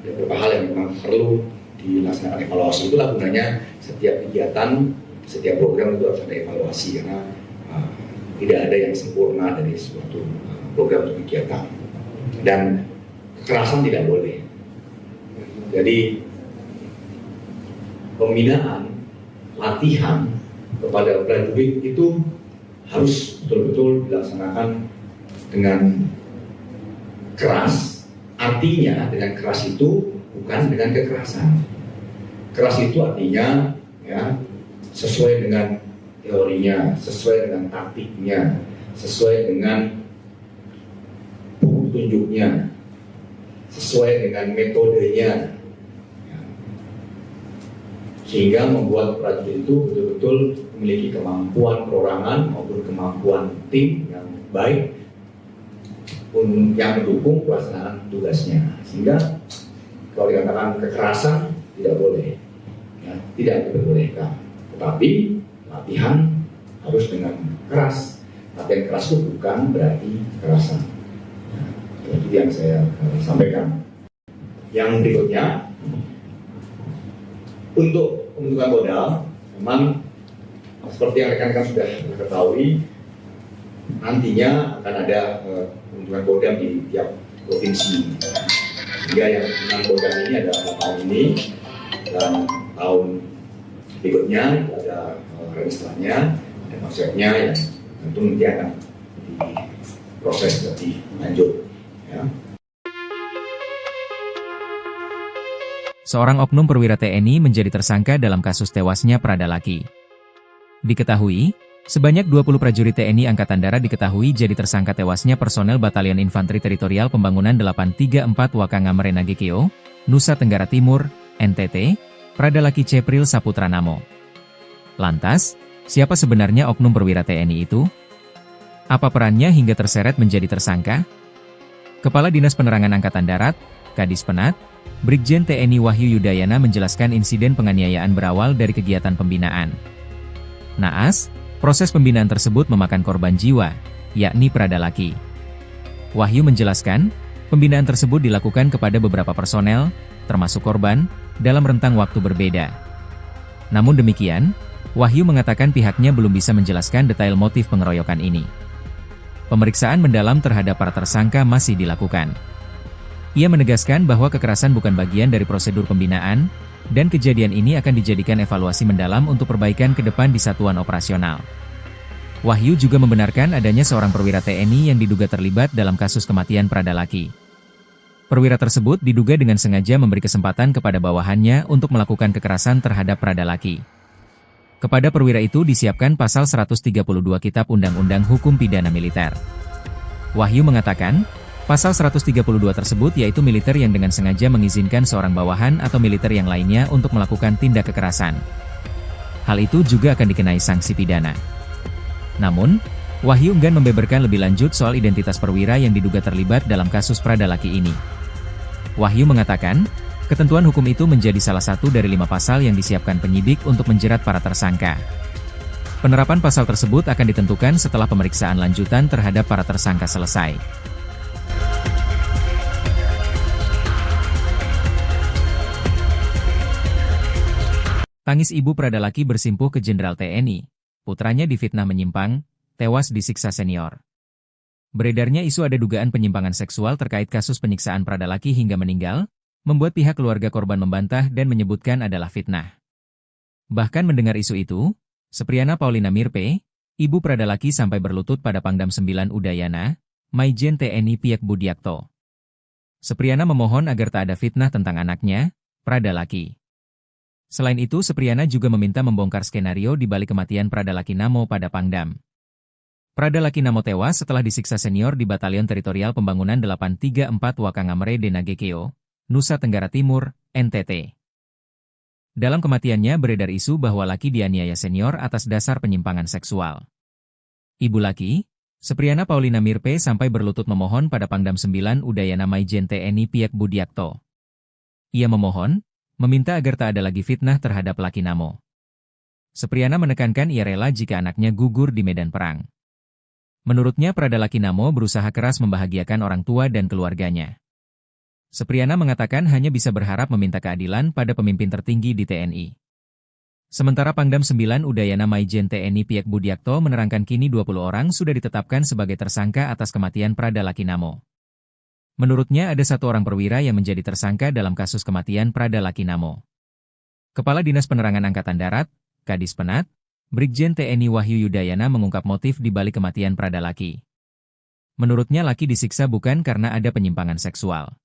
Ada beberapa hal yang memang perlu dilaksanakan evaluasi. Itulah gunanya setiap kegiatan, setiap program itu harus ada evaluasi karena tidak ada yang sempurna dari suatu program atau kegiatan. Dan kekerasan tidak boleh. Jadi pembinaan, latihan kepada prajurit itu harus betul-betul dilaksanakan dengan keras. Artinya dengan keras itu bukan dengan kekerasan. Keras itu artinya ya sesuai dengan teorinya, sesuai dengan taktiknya, sesuai dengan petunjuknya, sesuai dengan metodenya, ya. Sehingga membuat prajurit itu betul-betul memiliki kemampuan perorangan maupun kemampuan tim yang baik yang mendukung pelaksanaan tugasnya. Sehingga kalau dikatakan kekerasan tidak boleh, ya, tidak diperbolehkan. Tetapi latihan harus dengan keras. Latihan keras itu bukan berarti kekerasan. Ya, itu yang saya sampaikan. Yang berikutnya, untuk pembentukan modal, memang seperti yang rekan-rekan sudah ketahui, nantinya akan ada pembentukan kodam di tiap provinsi. Sehingga yang 6 kodam ini ada tahun ini, dan tahun berikutnya ada registranya, ada konsepnya yang tentu nanti akan diproses lebih lanjut. Ya. Seorang oknum perwira TNI menjadi tersangka dalam kasus tewasnya Prada Laki. Diketahui, sebanyak 20 prajurit TNI Angkatan Darat diketahui jadi tersangka tewasnya personel Batalion Infanteri Teritorial Pembangunan 834 Wakangamere Nagekeo, Nusa Tenggara Timur, NTT, Prada Laki Cepril Saputra Namo. Lantas, siapa sebenarnya oknum perwira TNI itu? Apa perannya hingga terseret menjadi tersangka? Kepala Dinas Penerangan Angkatan Darat, Kadis Penat, Brigjen TNI Wahyu Yudayana menjelaskan insiden penganiayaan berawal dari kegiatan pembinaan. Naas, proses pembinaan tersebut memakan korban jiwa, yakni Prada Laki. Wahyu menjelaskan, pembinaan tersebut dilakukan kepada beberapa personel, termasuk korban, dalam rentang waktu berbeda. Namun demikian, Wahyu mengatakan pihaknya belum bisa menjelaskan detail motif pengeroyokan ini. Pemeriksaan mendalam terhadap para tersangka masih dilakukan. Ia menegaskan bahwa kekerasan bukan bagian dari prosedur pembinaan, dan kejadian ini akan dijadikan evaluasi mendalam untuk perbaikan ke depan di satuan operasional. Wahyu juga membenarkan adanya seorang perwira TNI yang diduga terlibat dalam kasus kematian Prada Laki. Perwira tersebut diduga dengan sengaja memberi kesempatan kepada bawahannya untuk melakukan kekerasan terhadap Prada Laki. Kepada perwira itu disiapkan pasal 132 Kitab Undang-Undang Hukum Pidana Militer. Wahyu mengatakan, pasal 132 tersebut yaitu militer yang dengan sengaja mengizinkan seorang bawahan atau militer yang lainnya untuk melakukan tindak kekerasan. Hal itu juga akan dikenai sanksi pidana. Namun, Wahyu enggan membeberkan lebih lanjut soal identitas perwira yang diduga terlibat dalam kasus Prada Laki ini. Wahyu mengatakan, ketentuan hukum itu menjadi salah satu dari 5 pasal yang disiapkan penyidik untuk menjerat para tersangka. Penerapan pasal tersebut akan ditentukan setelah pemeriksaan lanjutan terhadap para tersangka selesai. Tangis ibu Prada Laki bersimpuh ke Jenderal TNI, putranya difitnah menyimpang, tewas disiksa senior. Beredarnya isu ada dugaan penyimpangan seksual terkait kasus penyiksaan Prada Laki hingga meninggal, membuat pihak keluarga korban membantah dan menyebutkan adalah fitnah. Bahkan mendengar isu itu, Sepriana Paulina Mirpe, ibu Prada Laki sampai berlutut pada Pangdam 9 Udayana, Maijen TNI Piak Budiakto. Sepriana memohon agar tak ada fitnah tentang anaknya, Prada Laki. Selain itu, Sepriana juga meminta membongkar skenario di balik kematian Prada Laki Namo pada Pangdam. Prada Laki Namo tewas setelah disiksa senior di Batalion Teritorial Pembangunan 834 Wakangamere Nagekeo, Nusa Tenggara Timur, NTT. Dalam kematiannya beredar isu bahwa Laki dianiaya senior atas dasar penyimpangan seksual. Ibu Laki, Sepriana Paulina Mirpe sampai berlutut memohon pada Pangdam 9 Udayana Maijen TNI Piak Budiakto. Ia memohon, meminta agar tak ada lagi fitnah terhadap Laki Namo. Sepriana menekankan ia rela jika anaknya gugur di medan perang. Menurutnya Prada Laki Namo berusaha keras membahagiakan orang tua dan keluarganya. Sepriana mengatakan hanya bisa berharap meminta keadilan pada pemimpin tertinggi di TNI. Sementara Pangdam 9 Udayana Maijen TNI Piak Budiakto menerangkan kini 20 orang sudah ditetapkan sebagai tersangka atas kematian Prada Laki Namo. Menurutnya ada 1 orang perwira yang menjadi tersangka dalam kasus kematian Prada Laki Namo. Kepala Dinas Penerangan Angkatan Darat, Kadis Penat, Brigjen TNI Wahyu Yudayana mengungkap motif di balik kematian Prada Laki. Menurutnya Laki disiksa bukan karena ada penyimpangan seksual.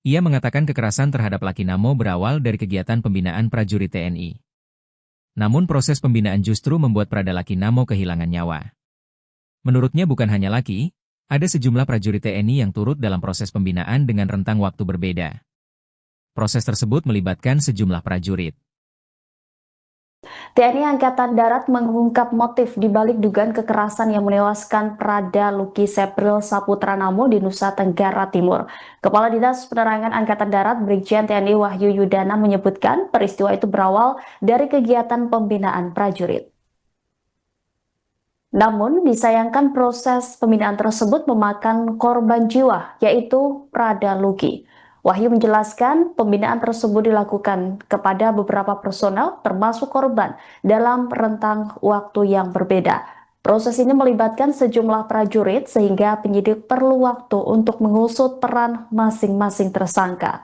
Ia mengatakan kekerasan terhadap Laki Namo berawal dari kegiatan pembinaan prajurit TNI. Namun proses pembinaan justru membuat Prada Laki Namo kehilangan nyawa. Menurutnya bukan hanya Laki, Ada sejumlah prajurit TNI yang turut dalam proses pembinaan dengan rentang waktu berbeda. Proses tersebut melibatkan sejumlah prajurit. TNI Angkatan Darat mengungkap motif di balik dugaan kekerasan yang menewaskan Prada Luki Sepril Saputranamo di Nusa Tenggara Timur. Kepala Dinas Penerangan Angkatan Darat Brigjen TNI Wahyu Yudana menyebutkan peristiwa itu berawal dari kegiatan pembinaan prajurit. Namun, disayangkan proses pembinaan tersebut memakan korban jiwa, yaitu Prada Luki. Wahyu menjelaskan pembinaan tersebut dilakukan kepada beberapa personel termasuk korban dalam rentang waktu yang berbeda. Proses ini melibatkan sejumlah prajurit sehingga penyidik perlu waktu untuk mengusut peran masing-masing tersangka.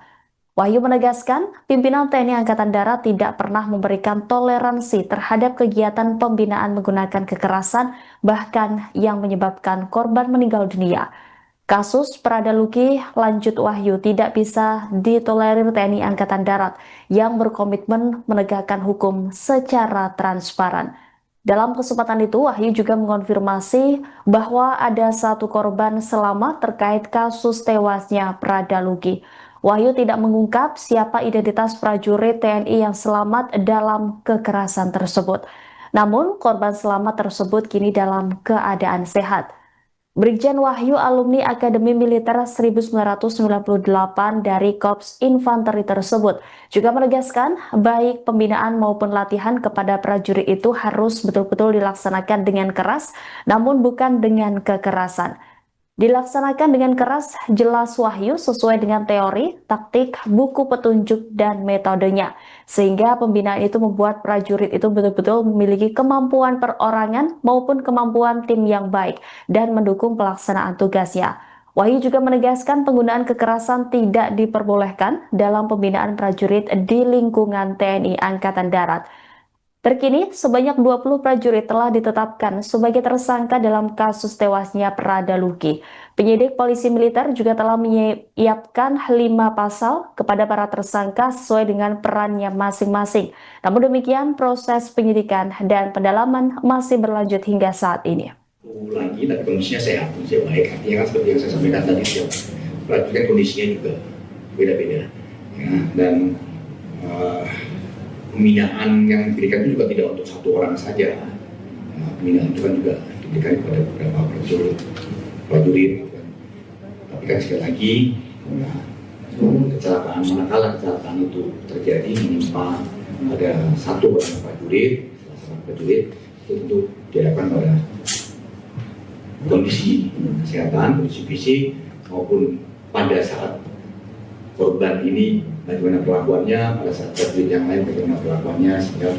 Wahyu menegaskan, pimpinan TNI Angkatan Darat tidak pernah memberikan toleransi terhadap kegiatan pembinaan menggunakan kekerasan, bahkan yang menyebabkan korban meninggal dunia. Kasus Prada Luki, lanjut Wahyu, tidak bisa ditolerir TNI Angkatan Darat yang berkomitmen menegakkan hukum secara transparan. Dalam kesempatan itu, Wahyu juga mengonfirmasi bahwa ada satu korban selamat terkait kasus tewasnya Prada Luki. Wahyu tidak mengungkap siapa identitas prajurit TNI yang selamat dalam kekerasan tersebut. Namun, korban selamat tersebut kini dalam keadaan sehat. Brigjen Wahyu alumni Akademi Militer 1998 dari Korps Infanteri tersebut juga menegaskan baik pembinaan maupun latihan kepada prajurit itu harus betul-betul dilaksanakan dengan keras namun bukan dengan kekerasan. Dilaksanakan dengan keras, jelas Wahyu sesuai dengan teori, taktik, buku petunjuk, dan metodenya. Sehingga pembinaan itu membuat prajurit itu betul-betul memiliki kemampuan perorangan maupun kemampuan tim yang baik dan mendukung pelaksanaan tugasnya. Wahyu juga menegaskan penggunaan kekerasan tidak diperbolehkan dalam pembinaan prajurit di lingkungan TNI Angkatan Darat. Terkini, sebanyak 20 prajurit telah ditetapkan sebagai tersangka dalam kasus tewasnya Prada Luki. Penyidik polisi militer juga telah menyiapkan 5 pasal kepada para tersangka sesuai dengan perannya masing-masing. Namun demikian, proses penyidikan dan pendalaman masih berlanjut hingga saat ini. Lagi, tapi kondisinya sehat, kondisinya baik. Artinya kan seperti yang saya sampaikan tadi, setiap prajurit kan kondisinya juga beda-beda. Ya, dan pembinaan yang diberikan itu juga tidak untuk satu orang saja. Pembinaan itu kan juga diberikan kepada beberapa prajurit. Tapi kan sekali lagi, kecelakaan manakala kecelakaan itu terjadi menimpa ada satu orang prajurit, salah seorang prajurit, itu tentu diharapkan pada kondisi kesehatan, kondisi fisik maupun pada saat korban ini bagaimana perlakuannya, pada saat prajurit yang lain bagaimana perlakuannya sehingga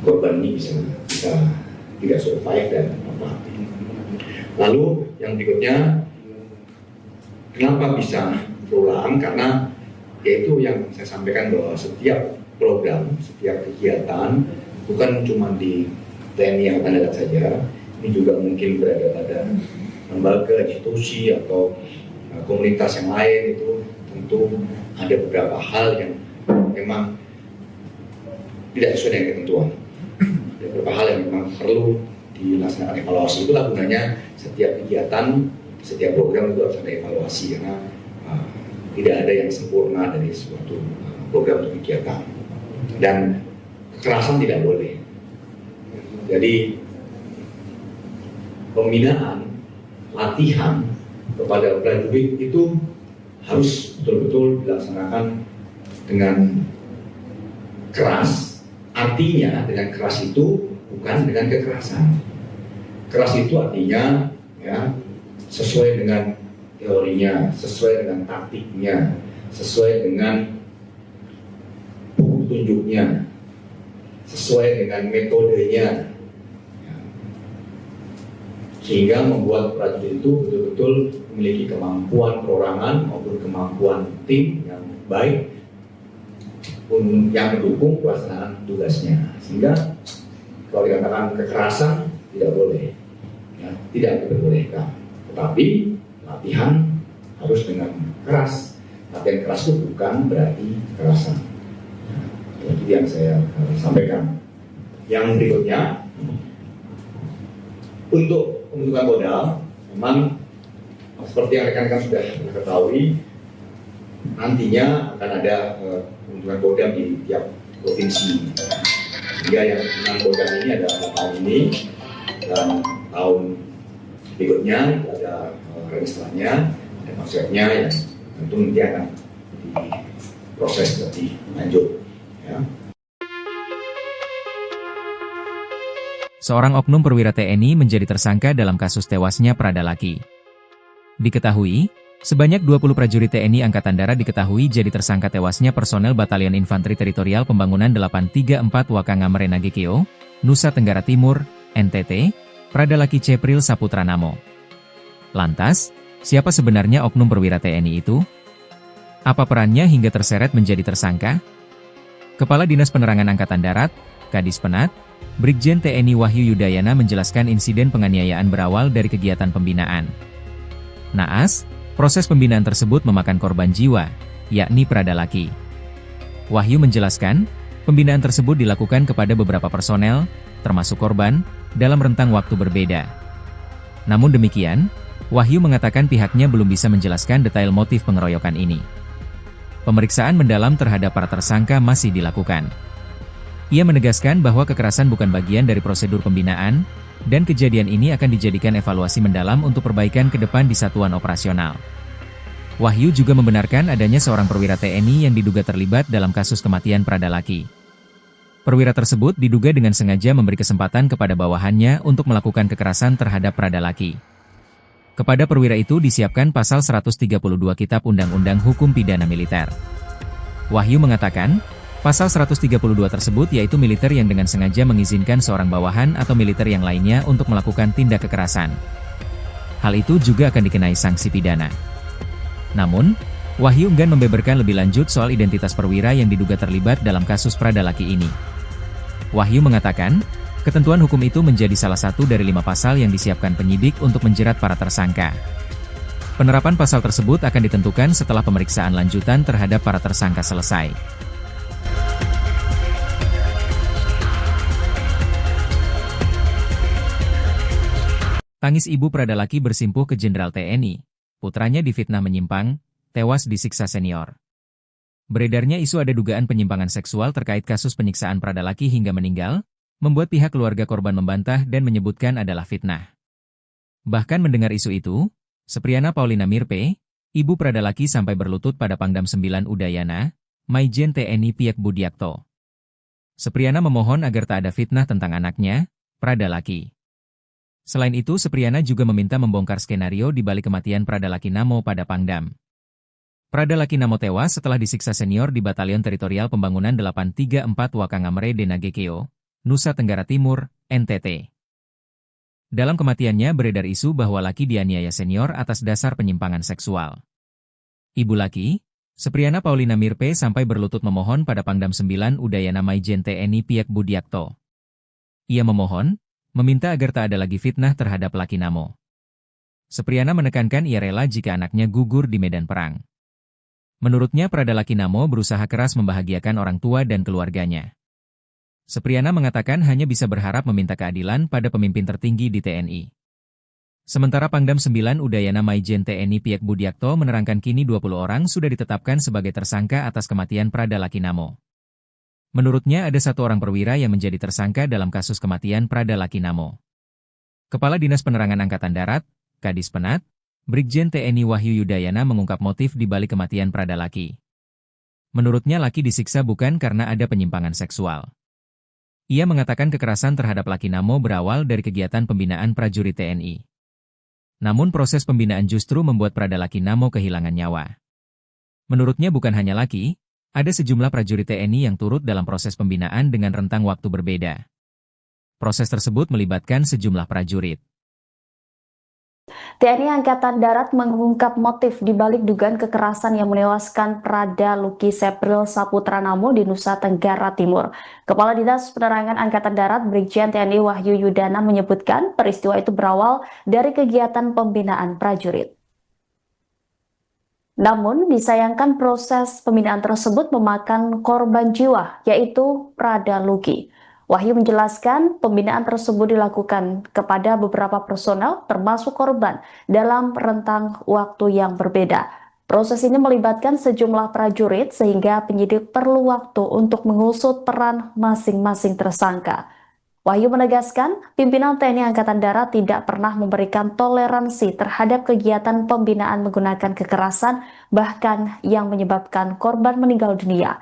korban ini bisa tidak survive dan apa. Lalu yang berikutnya, kenapa bisa berulang? Karena yaitu yang saya sampaikan bahwa setiap program, setiap kegiatan bukan cuma di TNI Angkatan Darat saja, ini juga mungkin berada pada lembaga, institusi atau komunitas yang lain. Itu tentu ada beberapa hal yang memang tidak sesuai dengan ketentuan. Ada beberapa hal yang memang perlu dilaksanakan evaluasi. Itulah gunanya setiap kegiatan, setiap program itu harus ada evaluasi karena tidak ada yang sempurna dari suatu program atau kegiatan. Dan kekerasan tidak boleh. Jadi pembinaan, latihan kepada prajurit itu harus betul-betul dilaksanakan dengan keras. Artinya dengan keras itu bukan dengan kekerasan. Keras itu artinya ya sesuai dengan teorinya, sesuai dengan taktiknya, sesuai dengan buku petunjuknya, sesuai dengan metodenya, sehingga membuat prajurit itu betul-betul memiliki kemampuan perorangan maupun kemampuan tim yang baik yang mendukung pelaksanaan tugasnya. Sehingga kalau dikatakan kekerasan tidak boleh, ya, tidak diperbolehkan. Tetapi latihan harus dengan keras. Latihan keras itu bukan berarti kekerasan. Itu yang saya sampaikan. Yang berikutnya, untuk pembentukan Kodam, memang seperti yang rekan-rekan sudah ketahui, nantinya akan ada pembentukan Kodam di tiap provinsi. Hingga yang 6 Kodam ini ada tahun ini, dan tahun berikutnya ada registranya dan konsepnya yang tentu nanti akan diproses lebih lanjut. Ya. Seorang oknum perwira TNI menjadi tersangka dalam kasus tewasnya Pradalaki. Diketahui, sebanyak 20 prajurit TNI Angkatan Darat diketahui jadi tersangka tewasnya personel Batalion Infanteri Teritorial Pembangunan 834 Wakangamere Nagekeo, Nusa Tenggara Timur, NTT, Pradalaki Cepril Saputra Namo. Lantas, siapa sebenarnya oknum perwira TNI itu? Apa perannya hingga terseret menjadi tersangka? Kepala Dinas Penerangan Angkatan Darat, Kadis Penat, Brigjen TNI Wahyu Yudayana menjelaskan insiden penganiayaan berawal dari kegiatan pembinaan. Naas, proses pembinaan tersebut memakan korban jiwa, yakni Pradalaki. Wahyu menjelaskan, pembinaan tersebut dilakukan kepada beberapa personel, termasuk korban, dalam rentang waktu berbeda. Namun demikian, Wahyu mengatakan pihaknya belum bisa menjelaskan detail motif pengeroyokan ini. Pemeriksaan mendalam terhadap para tersangka masih dilakukan. Ia menegaskan bahwa kekerasan bukan bagian dari prosedur pembinaan, dan kejadian ini akan dijadikan evaluasi mendalam untuk perbaikan ke depan di satuan operasional. Wahyu juga membenarkan adanya seorang perwira TNI yang diduga terlibat dalam kasus kematian Pradalaki. Perwira tersebut diduga dengan sengaja memberi kesempatan kepada bawahannya untuk melakukan kekerasan terhadap Pradalaki. Kepada perwira itu disiapkan pasal 132 Kitab Undang-Undang Hukum Pidana Militer. Wahyu mengatakan, pasal 132 tersebut yaitu militer yang dengan sengaja mengizinkan seorang bawahan atau militer yang lainnya untuk melakukan tindak kekerasan. Hal itu juga akan dikenai sanksi pidana. Namun, Wahyu enggan membeberkan lebih lanjut soal identitas perwira yang diduga terlibat dalam kasus Pradalaki ini. Wahyu mengatakan, ketentuan hukum itu menjadi salah satu dari 5 pasal yang disiapkan penyidik untuk menjerat para tersangka. Penerapan pasal tersebut akan ditentukan setelah pemeriksaan lanjutan terhadap para tersangka selesai. Tangis ibu Pradalaki bersimpuh ke Jenderal TNI, putranya difitnah menyimpang, tewas disiksa senior. Beredarnya isu ada dugaan penyimpangan seksual terkait kasus penyiksaan Pradalaki hingga meninggal, membuat pihak keluarga korban membantah dan menyebutkan adalah fitnah. Bahkan mendengar isu itu, Sepriana Paulina Mirpe, ibu Pradalaki sampai berlutut pada Pangdam 9 Udayana, Maijen TNI Piek Budiakto. Sepriana memohon agar tak ada fitnah tentang anaknya, Pradalaki. Selain itu, Sepriana juga meminta membongkar skenario di balik kematian Pradalaki Namo pada Pangdam. Pradalaki Namo tewas setelah disiksa senior di Batalion Teritorial Pembangunan 834 Wakangamere Nagekeo, Nusa Tenggara Timur, NTT. Dalam kematiannya beredar isu bahwa Laki dianiaya senior atas dasar penyimpangan seksual. Ibu Laki, Sepriana Paulina Mirpe sampai berlutut memohon pada Pangdam 9 Udayana Maijen TNI Piek Budiakto. Ia memohon, meminta agar tak ada lagi fitnah terhadap Laki Namo. Sepriana menekankan ia rela jika anaknya gugur di medan perang. Menurutnya Pradalaki Namo berusaha keras membahagiakan orang tua dan keluarganya. Sepriana mengatakan hanya bisa berharap meminta keadilan pada pemimpin tertinggi di TNI. Sementara Pangdam 9 Udayana Maijen TNI Piek Budiakto menerangkan kini 20 orang sudah ditetapkan sebagai tersangka atas kematian Pradalaki Namo. Menurutnya ada 1 orang perwira yang menjadi tersangka dalam kasus kematian Pradalaki Namo. Kepala Dinas Penerangan Angkatan Darat, Kadis Penat, Brigjen TNI Wahyu Yudayana mengungkap motif di balik kematian Pradalaki. Menurutnya Laki disiksa bukan karena ada penyimpangan seksual. Ia mengatakan kekerasan terhadap Laki Namo berawal dari kegiatan pembinaan prajurit TNI. Namun proses pembinaan justru membuat Pradalaki Namo kehilangan nyawa. Menurutnya bukan hanya Laki, ada sejumlah prajurit TNI yang turut dalam proses pembinaan dengan rentang waktu berbeda. Proses tersebut melibatkan sejumlah prajurit. TNI Angkatan Darat mengungkap motif di balik dugaan kekerasan yang menewaskan Pradalaki Cepril Saputra Namo di Nusa Tenggara Timur. Kepala Dinas Penerangan Angkatan Darat Brigjen TNI Wahyu Yudana menyebutkan peristiwa itu berawal dari kegiatan pembinaan prajurit. Namun, disayangkan proses pembinaan tersebut memakan korban jiwa, yaitu Pradalaki. Wahyu menjelaskan pembinaan tersebut dilakukan kepada beberapa personel termasuk korban dalam rentang waktu yang berbeda. Proses ini melibatkan sejumlah prajurit sehingga penyidik perlu waktu untuk mengusut peran masing-masing tersangka. Wahyu menegaskan, pimpinan TNI Angkatan Darat tidak pernah memberikan toleransi terhadap kegiatan pembinaan menggunakan kekerasan, bahkan yang menyebabkan korban meninggal dunia.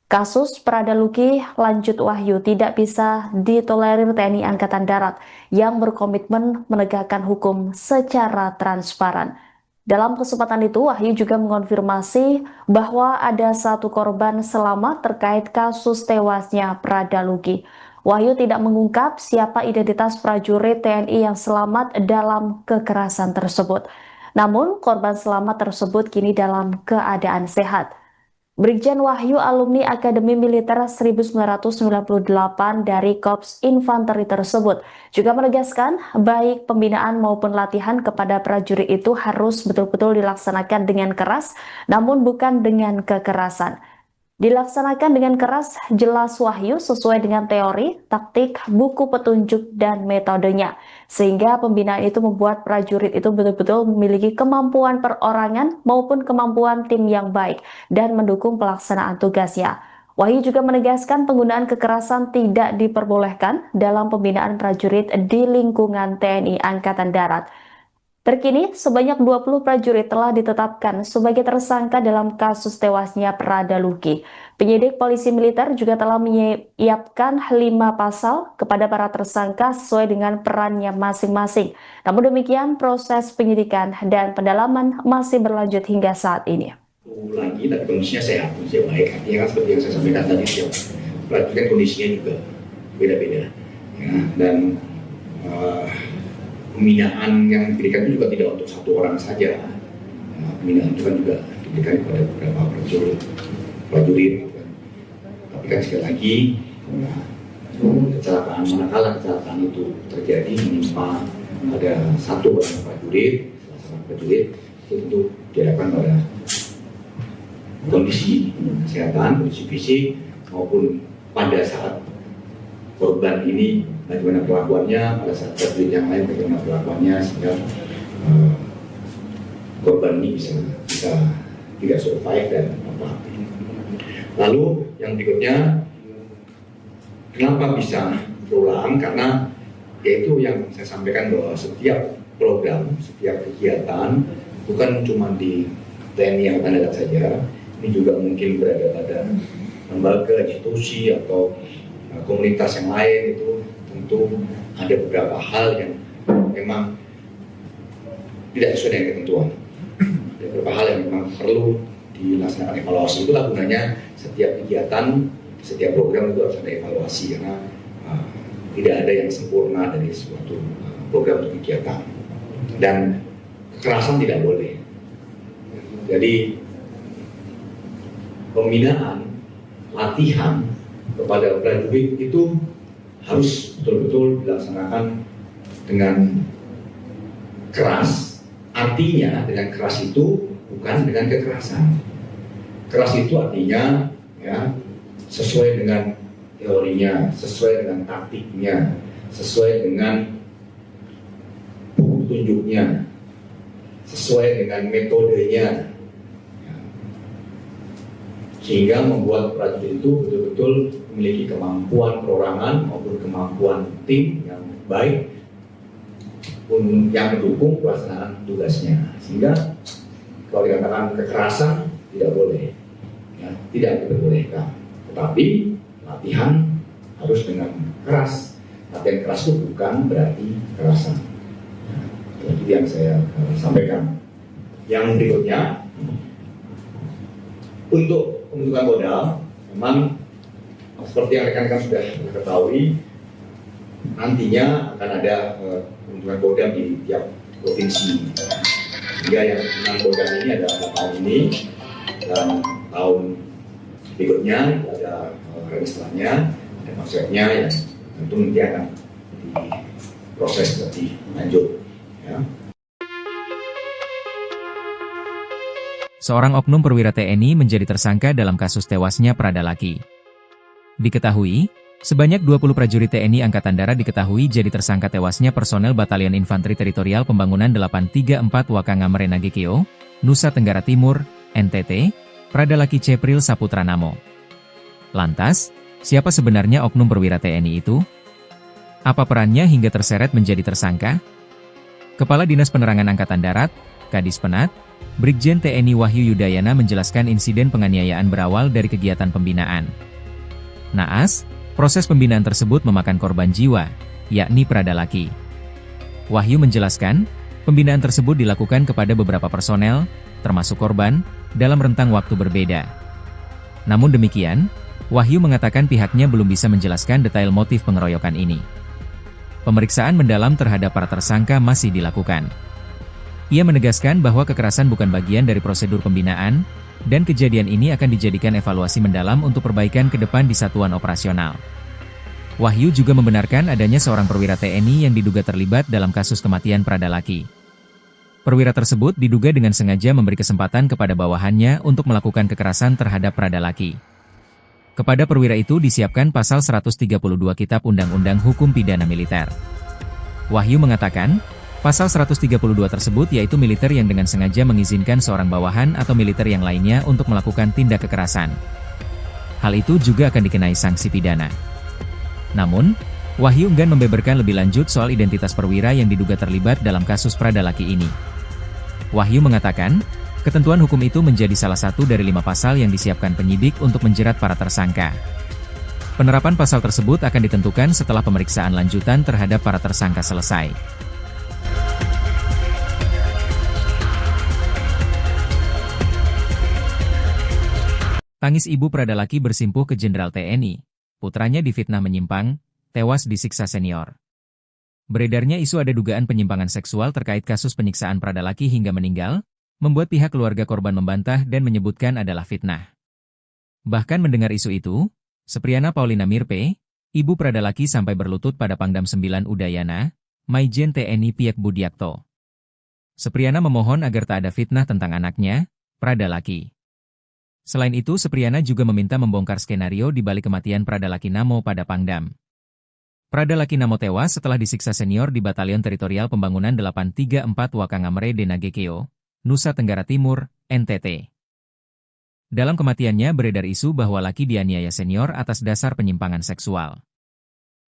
Kasus Prada Luki, lanjut Wahyu, tidak bisa ditolerir TNI Angkatan Darat yang berkomitmen menegakkan hukum secara transparan. Dalam kesempatan itu, Wahyu juga mengonfirmasi bahwa ada satu korban selamat terkait kasus tewasnya Prada Luki. Wahyu tidak mengungkap siapa identitas prajurit TNI yang selamat dalam kekerasan tersebut. Namun, korban selamat tersebut kini dalam keadaan sehat. Brigjen Wahyu, alumni Akademi Militer 1998 dari Korps Infanteri tersebut, juga menegaskan baik pembinaan maupun latihan kepada prajurit itu harus betul-betul dilaksanakan dengan keras, namun bukan dengan kekerasan. Dilaksanakan dengan keras, jelas Wahyu, sesuai dengan teori, taktik, buku petunjuk, dan metodenya. Sehingga pembinaan itu membuat prajurit itu betul-betul memiliki kemampuan perorangan maupun kemampuan tim yang baik dan mendukung pelaksanaan tugasnya. Wahyu juga menegaskan penggunaan kekerasan tidak diperbolehkan dalam pembinaan prajurit di lingkungan TNI Angkatan Darat. Terkini, sebanyak 20 prajurit telah ditetapkan sebagai tersangka dalam kasus tewasnya Prada Luki. Penyidik polisi militer juga telah menyiapkan 5 pasal kepada para tersangka sesuai dengan perannya masing-masing. Namun demikian, proses penyidikan dan pendalaman masih berlanjut hingga saat ini. Lagi, tapi kondisinya sehat, kondisinya baik. Artinya kan seperti yang saya sampaikan tadi, setiap prajurit kan kondisinya juga beda-beda. Ya, dan pembinaan yang diberikan itu juga tidak untuk satu orang saja. Pembinaan itu kan juga diberikan kepada beberapa prajurit. Tapi kan sekali lagi, kecelakaan, manakala kecelakaan itu terjadi menimpa ada satu orang prajurit, itu tentu diharapkan pada kondisi kesehatan, kondisi fisik, maupun pada saat korban ini bagaimana perlakuannya, pada saat prajurit yang lain bagaimana perlakuannya, sehingga korban ini bisa tidak survive dan apa. Lalu yang berikutnya, kenapa bisa berulang? Karena yaitu yang saya sampaikan bahwa setiap program, setiap kegiatan bukan cuma di TNI Angkatan Darat saja, ini juga mungkin berada pada lembaga, institusi atau komunitas yang lain. Itu tentu ada beberapa hal yang memang tidak sesuai dengan ketentuan. Ada beberapa hal yang memang perlu dilaksanakan evaluasi. Itulah gunanya setiap kegiatan, setiap program itu harus ada evaluasi, karena tidak ada yang sempurna dari suatu program atau kegiatan. Dan kekerasan tidak boleh. Jadi pembinaan, latihan kepada prajurit itu harus betul-betul dilaksanakan dengan keras. Artinya dengan keras itu bukan dengan kekerasan. Keras itu artinya ya sesuai dengan teorinya, sesuai dengan taktiknya, sesuai dengan buku petunjuknya, sesuai dengan metodenya, sehingga membuat prajurit itu betul-betul memiliki kemampuan perorangan maupun kemampuan tim yang baik yang mendukung pelaksanaan tugasnya. Sehingga kalau dikatakan kekerasan tidak boleh, ya, tidak diperbolehkan. Tetapi latihan harus dengan keras. Latihan keras itu bukan berarti kekerasan. Itu yang saya sampaikan. Yang berikutnya, untuk pembentukan modal, memang seperti yang rekan-rekan sudah ketahui, nantinya akan ada pembentukan kodam di tiap provinsi. Sehingga yang 6 kodam ini ada tahun ini, dan tahun berikutnya ada registranya, ada konsepnya yang tentu nanti akan diproses lebih lanjut. Ya. Seorang oknum perwira TNI menjadi tersangka dalam kasus tewasnya Prada Luki. Diketahui, Sebanyak 20 prajurit TNI Angkatan Darat diketahui jadi tersangka tewasnya personel Batalion Infanteri Teritorial Pembangunan 834 Wakangamere Nagekeo, Nusa Tenggara Timur, NTT, Pradalaki Cepril Saputra Namo. Lantas, siapa sebenarnya oknum perwira TNI itu? Apa perannya hingga terseret menjadi tersangka? Kepala Dinas Penerangan Angkatan Darat, Kadis Penat, Brigjen TNI Wahyu Yudayana menjelaskan insiden penganiayaan berawal dari kegiatan pembinaan. Naas, proses pembinaan tersebut memakan korban jiwa, yakni Pradalaki. Wahyu menjelaskan, pembinaan tersebut dilakukan kepada beberapa personel, termasuk korban, dalam rentang waktu berbeda. Namun demikian, Wahyu mengatakan pihaknya belum bisa menjelaskan detail motif pengeroyokan ini. Pemeriksaan mendalam terhadap para tersangka masih dilakukan. Ia menegaskan bahwa kekerasan bukan bagian dari prosedur pembinaan, dan kejadian ini akan dijadikan evaluasi mendalam untuk perbaikan ke depan di satuan operasional. Wahyu juga membenarkan adanya seorang perwira TNI yang diduga terlibat dalam kasus kematian Pradalaki. Perwira tersebut diduga dengan sengaja memberi kesempatan kepada bawahannya untuk melakukan kekerasan terhadap Pradalaki. Kepada perwira itu disiapkan pasal 132 Kitab Undang-Undang Hukum Pidana Militer. Wahyu mengatakan, pasal 132 tersebut yaitu militer yang dengan sengaja mengizinkan seorang bawahan atau militer yang lainnya untuk melakukan tindak kekerasan. Hal itu juga akan dikenai sanksi pidana. Namun, Wahyu enggan membeberkan lebih lanjut soal identitas perwira yang diduga terlibat dalam kasus Pradalaki ini. Wahyu mengatakan, ketentuan hukum itu menjadi salah satu dari 5 pasal yang disiapkan penyidik untuk menjerat para tersangka. Penerapan pasal tersebut akan ditentukan setelah pemeriksaan lanjutan terhadap para tersangka selesai. Tangis ibu Pradalaki bersimpuh ke Jenderal TNI, putranya difitnah menyimpang, tewas disiksa senior. Beredarnya isu ada dugaan penyimpangan seksual terkait kasus penyiksaan Pradalaki hingga meninggal, membuat pihak keluarga korban membantah dan menyebutkan adalah fitnah. Bahkan mendengar isu itu, Sepriana Paulina Mirpe, ibu Pradalaki sampai berlutut pada Pangdam 9 Udayana, Maijen TNI Piek Budiakto. Sepriana memohon agar tak ada fitnah tentang anaknya, Pradalaki. Selain itu, Sepriana juga meminta membongkar skenario di balik kematian Pradalaki Namo pada Pangdam. Pradalaki Namo tewas setelah disiksa senior di Batalion Teritorial Pembangunan 834 Wakangamere Nagekeo, Nusa Tenggara Timur, NTT. Dalam kematiannya beredar isu bahwa Laki dianiaya senior atas dasar penyimpangan seksual.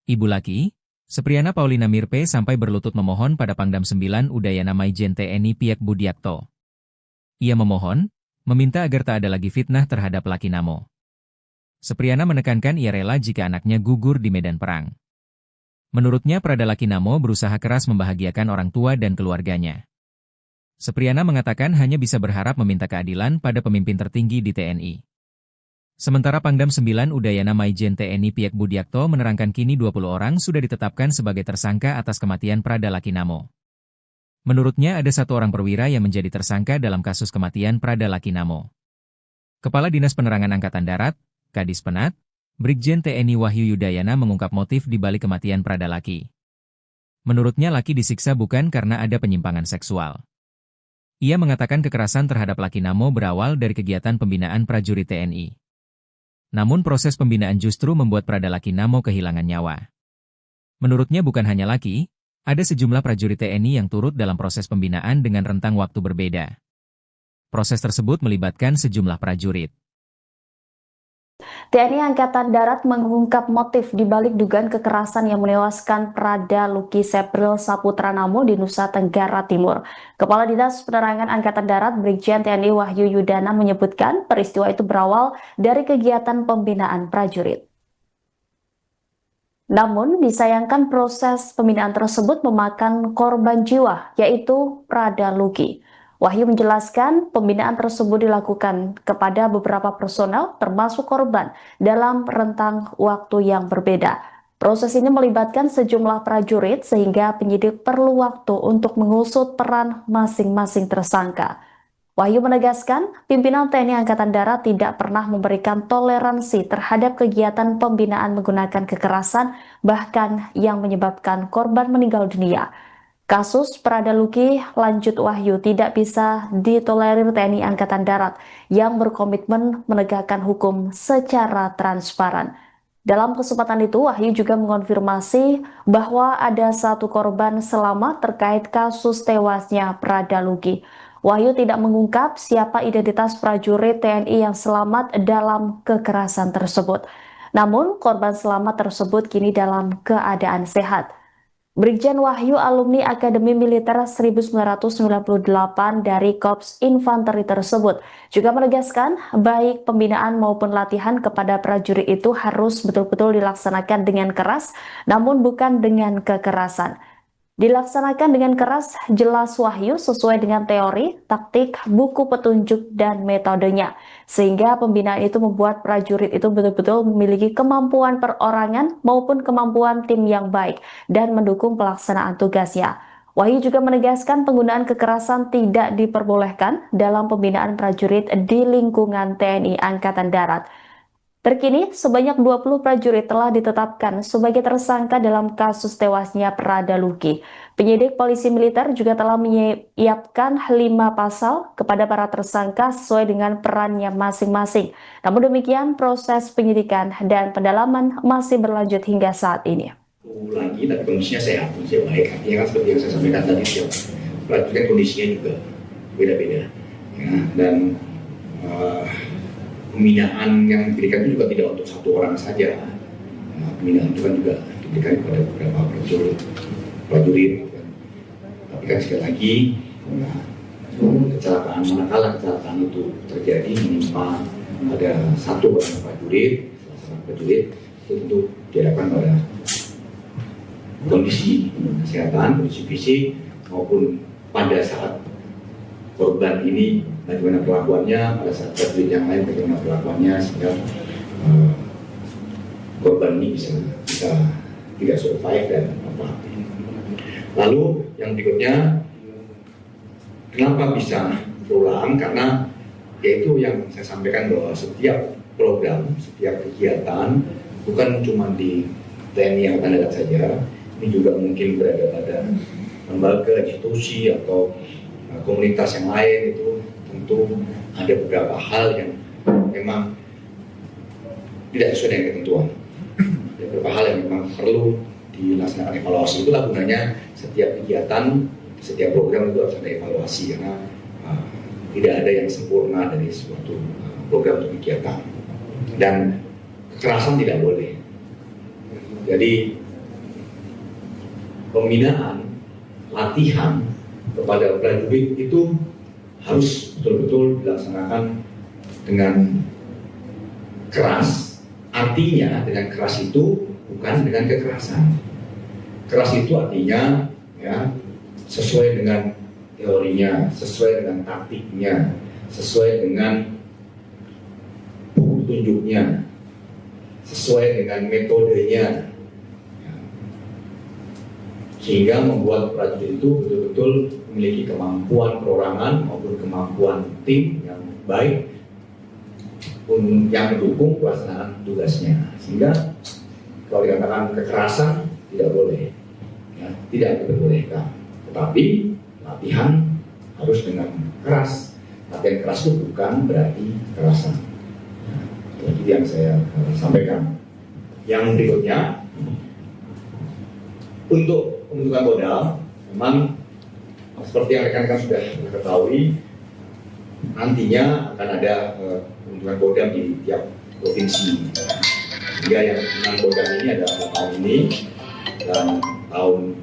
Ibu Laki, Sepriana Paulina Mirpe sampai berlutut memohon pada Pangdam 9 Udayana Maijen TNI Piek Budiakto. Ia memohon, meminta agar tak ada lagi fitnah terhadap Laki Namo. Sepriana menekankan ia rela jika anaknya gugur di medan perang. Menurutnya Pradalaki Namo berusaha keras membahagiakan orang tua dan keluarganya. Sepriana mengatakan hanya bisa berharap meminta keadilan pada pemimpin tertinggi di TNI. Sementara Pangdam 9 Udayana Maijen TNI Piek Budiakto menerangkan kini 20 orang sudah ditetapkan sebagai tersangka atas kematian Pradalaki Namo. Menurutnya ada 1 orang perwira yang menjadi tersangka dalam kasus kematian Pradalaki Namo. Kepala Dinas Penerangan Angkatan Darat, Kadis Penat, Brigjen TNI Wahyu Yudayana mengungkap motif di balik kematian Pradalaki. Menurutnya Laki disiksa bukan karena ada penyimpangan seksual. Ia mengatakan kekerasan terhadap Laki Namo berawal dari kegiatan pembinaan prajurit TNI. Namun proses pembinaan justru membuat Pradalaki Namo kehilangan nyawa. Menurutnya bukan hanya Laki, ada sejumlah prajurit TNI yang turut dalam proses pembinaan dengan rentang waktu berbeda. Proses tersebut melibatkan sejumlah prajurit. TNI Angkatan Darat mengungkap motif di balik dugaan kekerasan yang menewaskan Pradalaki Cepril Saputra Namo di Nusa Tenggara Timur. Kepala Dinas Penerangan Angkatan Darat Brigjen TNI Wahyu Yudana menyebutkan peristiwa itu berawal dari kegiatan pembinaan prajurit. Namun, disayangkan proses pembinaan tersebut memakan korban jiwa, yaitu Pradalaki. Wahyu menjelaskan pembinaan tersebut dilakukan kepada beberapa personel termasuk korban dalam rentang waktu yang berbeda. Proses ini melibatkan sejumlah prajurit sehingga penyidik perlu waktu untuk mengusut peran masing-masing tersangka. Wahyu menegaskan pimpinan TNI Angkatan Darat tidak pernah memberikan toleransi terhadap kegiatan pembinaan menggunakan kekerasan bahkan yang menyebabkan korban meninggal dunia. Kasus Pradalaki, lanjut Wahyu, tidak bisa ditolerir TNI Angkatan Darat yang berkomitmen menegakkan hukum secara transparan. Dalam kesempatan itu, Wahyu juga mengonfirmasi bahwa ada satu korban selamat terkait kasus tewasnya Prada Lugi. Wahyu tidak mengungkap siapa identitas prajurit TNI yang selamat dalam kekerasan tersebut. Namun, korban selamat tersebut kini dalam keadaan sehat. Brigjen Wahyu alumni Akademi Militer 1998 dari Korps Infanteri tersebut juga menegaskan baik pembinaan maupun latihan kepada prajurit itu harus betul-betul dilaksanakan dengan keras namun bukan dengan kekerasan. Dilaksanakan dengan keras, jelas Wahyu sesuai dengan teori, taktik, buku petunjuk, dan metodenya. Sehingga pembinaan itu membuat prajurit itu betul-betul memiliki kemampuan perorangan maupun kemampuan tim yang baik dan mendukung pelaksanaan tugasnya. Wahyu juga menegaskan penggunaan kekerasan tidak diperbolehkan dalam pembinaan prajurit di lingkungan TNI Angkatan Darat. Terkini, sebanyak 20 prajurit telah ditetapkan sebagai tersangka dalam kasus tewasnya Prada Lugi. Penyidik polisi militer juga telah menyiapkan 5 pasal kepada para tersangka sesuai dengan perannya masing-masing. Namun demikian, proses penyidikan dan pendalaman masih berlanjut hingga saat ini. Lagi, tapi kondisinya sehat, kondisinya baik. Artinya kan seperti yang saya sampaikan tadi, setiap prajurit kan kondisinya juga beda-beda. Ya, dan pembinaan yang diberikan itu juga tidak untuk satu orang saja. Nah, pembinaan itu kan juga diberikan kepada beberapa prajurit. Tapi kan sekali lagi, kecelakaan manakala kecelakaan itu terjadi menimpa ada satu orang prajurit, salah seorang prajurit, itu tentu diharapkan pada kondisi kesehatan, kondisi fisik maupun pada saat korban ini bagaimana perlakuannya, pada saat prajurit yang lain bagaimana perlakuannya sehingga korban ini bisa tidak survive dan apa. Lalu yang berikutnya, kenapa bisa berulang? Karena yaitu yang saya sampaikan bahwa setiap program, setiap kegiatan bukan cuma di TNI Angkatan Darat saja, ini juga mungkin berada pada lembaga, institusi atau komunitas yang lain. Itu tentu ada beberapa hal yang memang tidak sesuai dengan ketentuan. Ada beberapa hal yang memang perlu dilaksanakan evaluasi. Itulah gunanya setiap kegiatan, setiap program itu harus ada evaluasi karena tidak ada yang sempurna dari suatu program atau kegiatan. Dan kekerasan tidak boleh. Jadi pembinaan, latihan kepada prajurit itu harus betul-betul dilaksanakan dengan keras. Artinya dengan keras itu bukan dengan kekerasan. Keras itu artinya ya sesuai dengan teorinya, sesuai dengan taktiknya, sesuai dengan buku petunjuknya, sesuai dengan metodenya. Sehingga membuat prajurit itu betul-betul memiliki kemampuan perorangan maupun kemampuan tim yang baik yang mendukung pelaksanaan tugasnya. Sehingga kalau dikatakan kekerasan tidak boleh, ya, tidak diperbolehkan. Tetapi latihan harus dengan keras. Latihan keras itu bukan berarti kekerasan. Itu yang saya sampaikan. Yang berikutnya, untuk pembentukan modal, memang seperti yang rekan-rekan sudah ketahui, nantinya akan ada pembentukan kodam di tiap provinsi. Hingga yang 6 kodam ini ada tahun ini dan tahun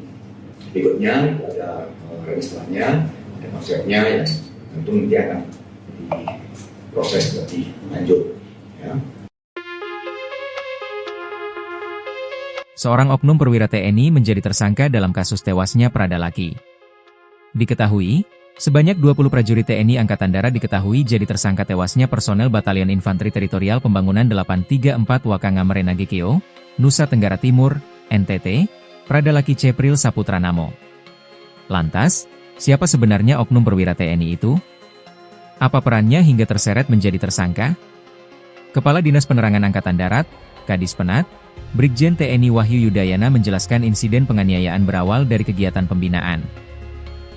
berikutnya ada registranya, ada konsepnya yang tentu nanti akan diproses lebih lanjut. Ya. Seorang oknum perwira TNI menjadi tersangka dalam kasus tewasnya Prada Lugi. Diketahui, sebanyak 20 prajurit TNI Angkatan Darat diketahui jadi tersangka tewasnya personel Batalion Infanteri Teritorial Pembangunan 834 Wakangamere Nagekeo, Nusa Tenggara Timur, NTT, Prada Lugi Cepril Saputra Namo. Lantas, siapa sebenarnya oknum perwira TNI itu? Apa perannya hingga terseret menjadi tersangka? Kepala Dinas Penerangan Angkatan Darat, Kadis Penat, Brigjen TNI Wahyu Yudayana menjelaskan insiden penganiayaan berawal dari kegiatan pembinaan.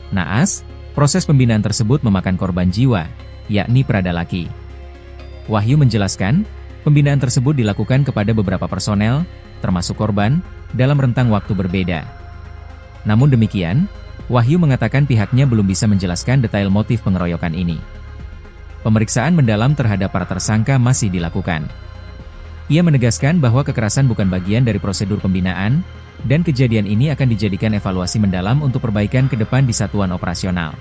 Naas, proses pembinaan tersebut memakan korban jiwa, yakni Prada Lugi. Wahyu menjelaskan, Pembinaan tersebut dilakukan kepada beberapa personel, termasuk korban, dalam rentang waktu berbeda. Namun demikian, Wahyu mengatakan pihaknya belum bisa menjelaskan detail motif pengeroyokan ini. Pemeriksaan mendalam terhadap para tersangka masih dilakukan. Ia menegaskan bahwa kekerasan bukan bagian dari prosedur pembinaan, dan kejadian ini akan dijadikan evaluasi mendalam untuk perbaikan ke depan di satuan operasional.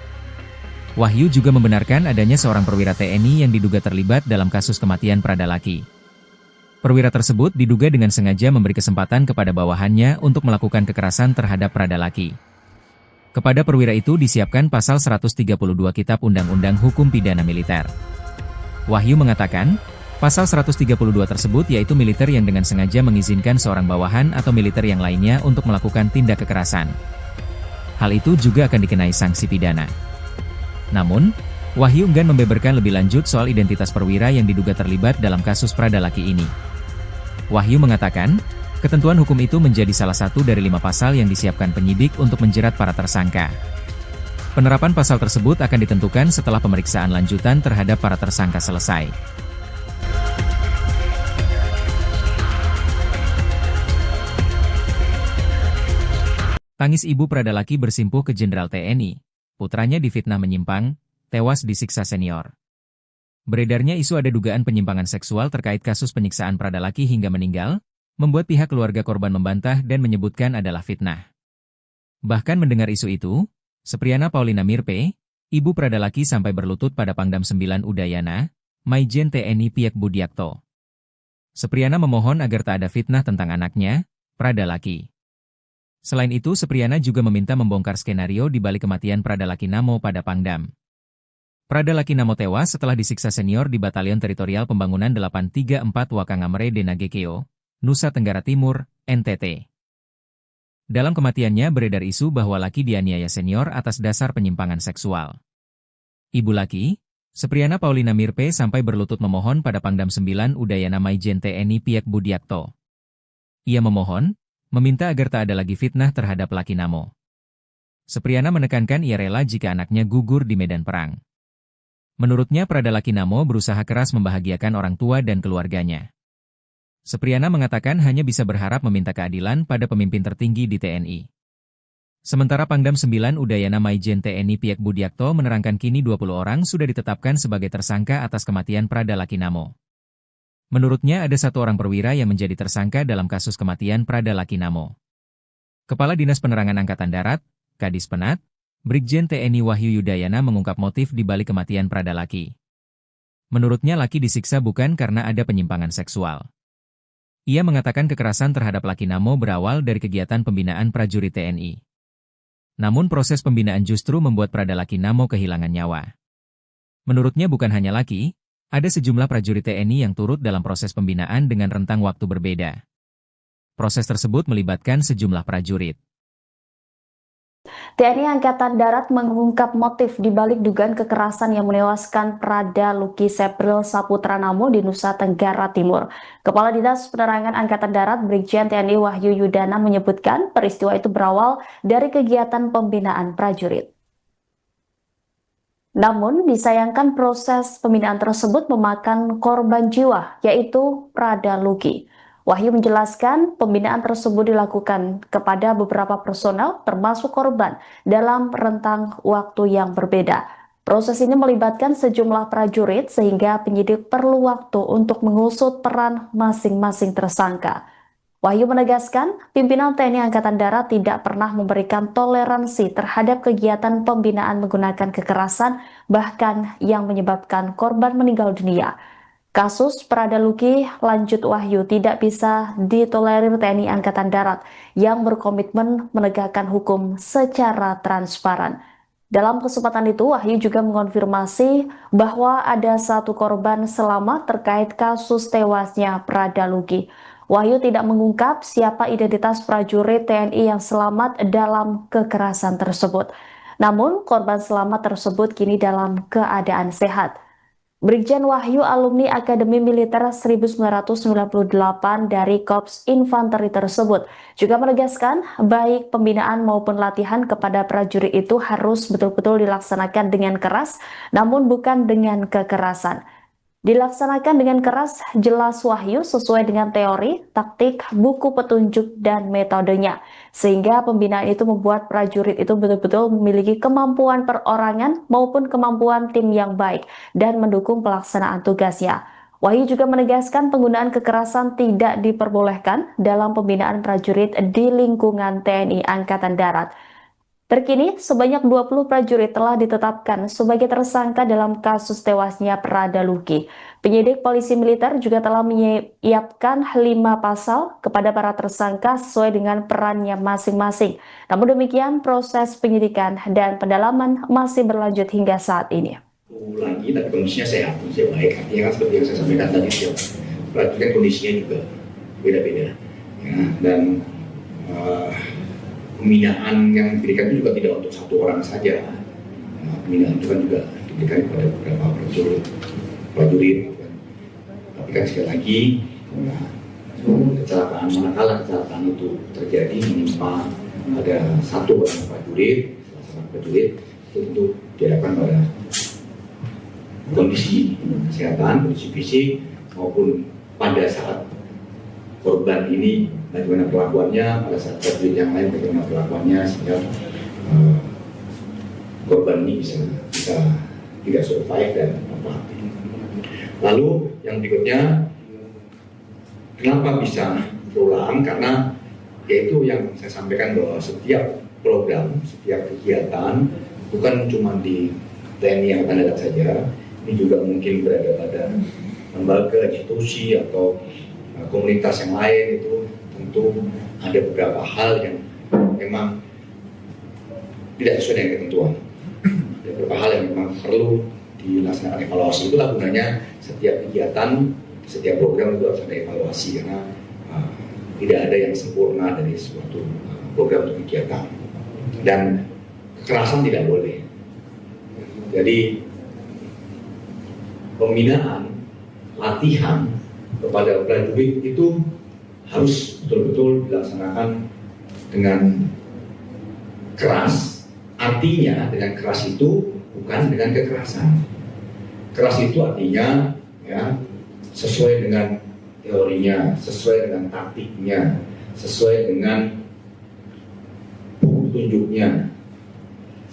Wahyu juga membenarkan adanya seorang perwira TNI yang diduga terlibat dalam kasus kematian Pradalaki. Perwira tersebut diduga dengan sengaja memberi kesempatan kepada bawahannya untuk melakukan kekerasan terhadap Pradalaki. Kepada perwira itu disiapkan pasal 132 Kitab Undang-Undang Hukum Pidana Militer. Wahyu mengatakan, pasal 132 tersebut yaitu militer yang dengan sengaja mengizinkan seorang bawahan atau militer yang lainnya untuk melakukan tindak kekerasan. Hal itu juga akan dikenai sanksi pidana. Namun, Wahyu enggan membeberkan lebih lanjut soal identitas perwira yang diduga terlibat dalam kasus Pradalaki ini. Wahyu mengatakan, ketentuan hukum itu menjadi salah satu dari 5 pasal yang disiapkan penyidik untuk menjerat para tersangka. Penerapan pasal tersebut akan ditentukan setelah pemeriksaan lanjutan terhadap para tersangka selesai. Tangis ibu Pradalaki bersimpuh ke Jenderal TNI. Putranya difitnah menyimpang, tewas disiksa senior. Beredarnya isu ada dugaan penyimpangan seksual terkait kasus penyiksaan Pradalaki hingga meninggal, membuat pihak keluarga korban membantah dan menyebutkan adalah fitnah. Bahkan mendengar isu itu, Sepriana Paulina Mirpe, ibu Pradalaki sampai berlutut pada Pangdam 9 Udayana, Maijen TNI Piek Budiakto. Sepriana memohon agar tak ada fitnah tentang anaknya, Pradalaki. Selain itu, Sepriana juga meminta membongkar skenario di balik kematian Pradalaki Namo pada Pangdam. Pradalaki Namo tewas setelah disiksa senior di Batalion Teritorial Pembangunan 834 Wakangamre Denagekeo, Nusa Tenggara Timur, NTT. Dalam kematiannya beredar isu bahwa Laki dianiaya senior atas dasar penyimpangan seksual. Ibu Laki, Sepriana Paulina Mirpe sampai berlutut memohon pada Pangdam 9 Udayana Maijen TNI Piek Budiakto. Ia meminta agar tak ada lagi fitnah terhadap Laki Namo. Sepriana menekankan ia rela jika anaknya gugur di medan perang. Menurutnya Pradalaki Namo berusaha keras membahagiakan orang tua dan keluarganya. Sepriana mengatakan hanya bisa berharap meminta keadilan pada pemimpin tertinggi di TNI. Sementara Pangdam 9 Udayana Maijen TNI Piek Budiakto menerangkan kini 20 orang sudah ditetapkan sebagai tersangka atas kematian Pradalaki Namo. Menurutnya ada 1 orang perwira yang menjadi tersangka dalam kasus kematian Pradalaki Namo. Kepala Dinas Penerangan Angkatan Darat, Kadis Penat, Brigjen TNI Wahyu Yudayana mengungkap motif di balik kematian Pradalaki. Menurutnya Laki disiksa bukan karena ada penyimpangan seksual. Ia mengatakan kekerasan terhadap Laki Namo berawal dari kegiatan pembinaan prajurit TNI. Namun proses pembinaan justru membuat Pradalaki Namo kehilangan nyawa. Menurutnya bukan hanya Laki, ada sejumlah prajurit TNI yang turut dalam proses pembinaan dengan rentang waktu berbeda. Proses tersebut melibatkan sejumlah prajurit. TNI Angkatan Darat mengungkap motif di balik dugaan kekerasan yang menewaskan Pradalaki Sepril Saputra Namo di Nusa Tenggara Timur. Kepala Dinas Penerangan Angkatan Darat Brigjen TNI Wahyu Yudana menyebutkan peristiwa itu berawal dari kegiatan pembinaan prajurit. Namun, disayangkan proses pembinaan tersebut memakan korban jiwa, yaitu Pradalaki. Wahyu menjelaskan pembinaan tersebut dilakukan kepada beberapa personel, termasuk korban, dalam rentang waktu yang berbeda. Proses ini melibatkan sejumlah prajurit, sehingga penyidik perlu waktu untuk mengusut peran masing-masing tersangka. Wahyu menegaskan, pimpinan TNI Angkatan Darat tidak pernah memberikan toleransi terhadap kegiatan pembinaan menggunakan kekerasan, bahkan yang menyebabkan korban meninggal dunia. Kasus Pradalaki, lanjut Wahyu, tidak bisa ditolerir TNI Angkatan Darat yang berkomitmen menegakkan hukum secara transparan. Dalam kesempatan itu, Wahyu juga mengonfirmasi bahwa ada 1 korban selamat terkait kasus tewasnya Pradalaki. Wahyu tidak mengungkap siapa identitas prajurit TNI yang selamat dalam kekerasan tersebut. Namun, korban selamat tersebut kini dalam keadaan sehat. Brigjen Wahyu alumni Akademi Militer 1998 dari Korps Infanteri tersebut juga menegaskan baik pembinaan maupun latihan kepada prajurit itu harus betul-betul dilaksanakan dengan keras, namun bukan dengan kekerasan. Dilaksanakan dengan keras, jelas Wahyu sesuai dengan teori, taktik, buku petunjuk, dan metodenya. Sehingga pembinaan itu membuat prajurit itu betul-betul memiliki kemampuan perorangan maupun kemampuan tim yang baik dan mendukung pelaksanaan tugasnya. Wahyu juga menegaskan penggunaan kekerasan tidak diperbolehkan dalam pembinaan prajurit di lingkungan TNI Angkatan Darat. Terkini, sebanyak 20 prajurit telah ditetapkan sebagai tersangka dalam kasus tewasnya Prada Luki. Penyidik polisi militer juga telah menyiapkan 5 pasal kepada para tersangka sesuai dengan perannya masing-masing. Namun demikian, proses penyidikan dan pendalaman masih berlanjut hingga saat ini. Lagi, tapi kondisinya sehat, kondisinya baik. Artinya kan seperti yang saya sampaikan tadi, berarti kan kondisinya juga beda-beda. Ya, dan pembinaan yang diberikan itu juga tidak untuk satu orang saja. Pembinaan itu kan juga diberikan kepada beberapa prajurit. Tapi kan sekali lagi, kecelakaan, manakala kecelakaan itu terjadi menimpa ada satu orang prajurit, itu tentu diharapkan pada kondisi kesehatan, kondisi fisik, maupun pada saat korban ini bagaimana perlakuannya, pada saat prajurit yang lain bagaimana perlakuannya, sehingga korban ini bisa tidak survive dan apa. Lalu yang berikutnya, kenapa bisa berulang? Karena yaitu yang saya sampaikan bahwa setiap program, setiap kegiatan bukan cuma di TNI Angkatan Darat saja, ini juga mungkin berada pada lembaga, institusi atau komunitas yang lain. Itu tentu ada beberapa hal yang memang tidak sesuai dengan ketentuan. Ada beberapa hal yang memang perlu dilaksanakan evaluasi. Itulah gunanya setiap kegiatan, setiap program itu harus ada evaluasi, karena tidak ada yang sempurna dari suatu program atau kegiatan. Dan kekerasan tidak boleh. Jadi pembinaan, latihan kepada prajurit itu harus betul-betul dilaksanakan dengan keras. Artinya dengan keras itu bukan dengan kekerasan. Keras itu artinya ya sesuai dengan teorinya, sesuai dengan taktiknya, sesuai dengan buku petunjuknya,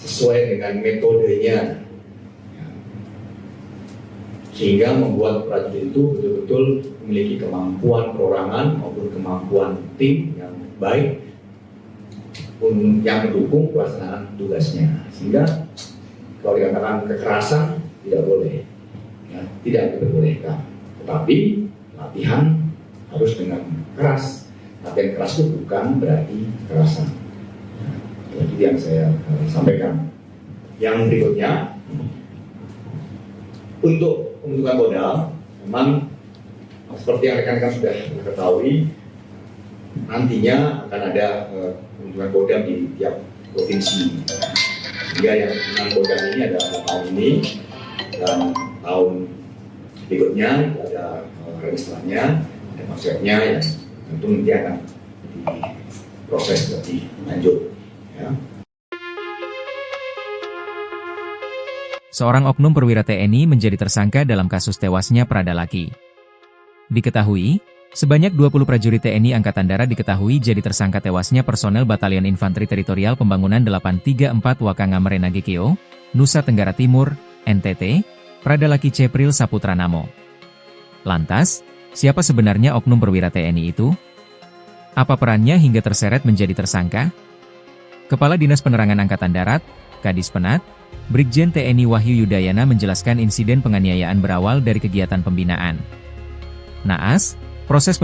sesuai dengan metodenya, sehingga membuat prajurit itu betul-betul memiliki kemampuan perorangan maupun kemampuan tim yang baik yang mendukung pelaksanaan tugasnya. Sehingga kalau dikatakan kekerasan tidak boleh, ya, tidak diperbolehkan. Tetapi latihan harus dengan keras. Latihan keras itu bukan berarti kekerasan. Itu yang saya sampaikan. Yang berikutnya, untuk pembentukan modal, memang seperti yang rekan-rekan sudah ketahui, nantinya akan ada pembentukan kodam di tiap provinsi. Sehingga yang 6 kodam ini ada tahun ini, dan tahun berikutnya ada registranya, ada konsepnya yang tentu nanti akan diproses lebih lanjut. Ya. Seorang oknum perwira TNI menjadi tersangka dalam kasus tewasnya Prada Luki. Diketahui, sebanyak 20 prajurit TNI Angkatan Darat diketahui jadi tersangka tewasnya personel Batalion Infanteri Teritorial Pembangunan 834 Wakanga Merenage Keo, Nusa Tenggara Timur, NTT, Prada Luki Cepril Saputra Namo. Lantas, siapa sebenarnya oknum perwira TNI itu? Apa perannya hingga terseret menjadi tersangka? Kepala Dinas Penerangan Angkatan Darat, Kadis Penat, Brigjen TNI Wahyu Yudayana menjelaskan insiden penganiayaan berawal dari kegiatan pembinaan. Naas, proses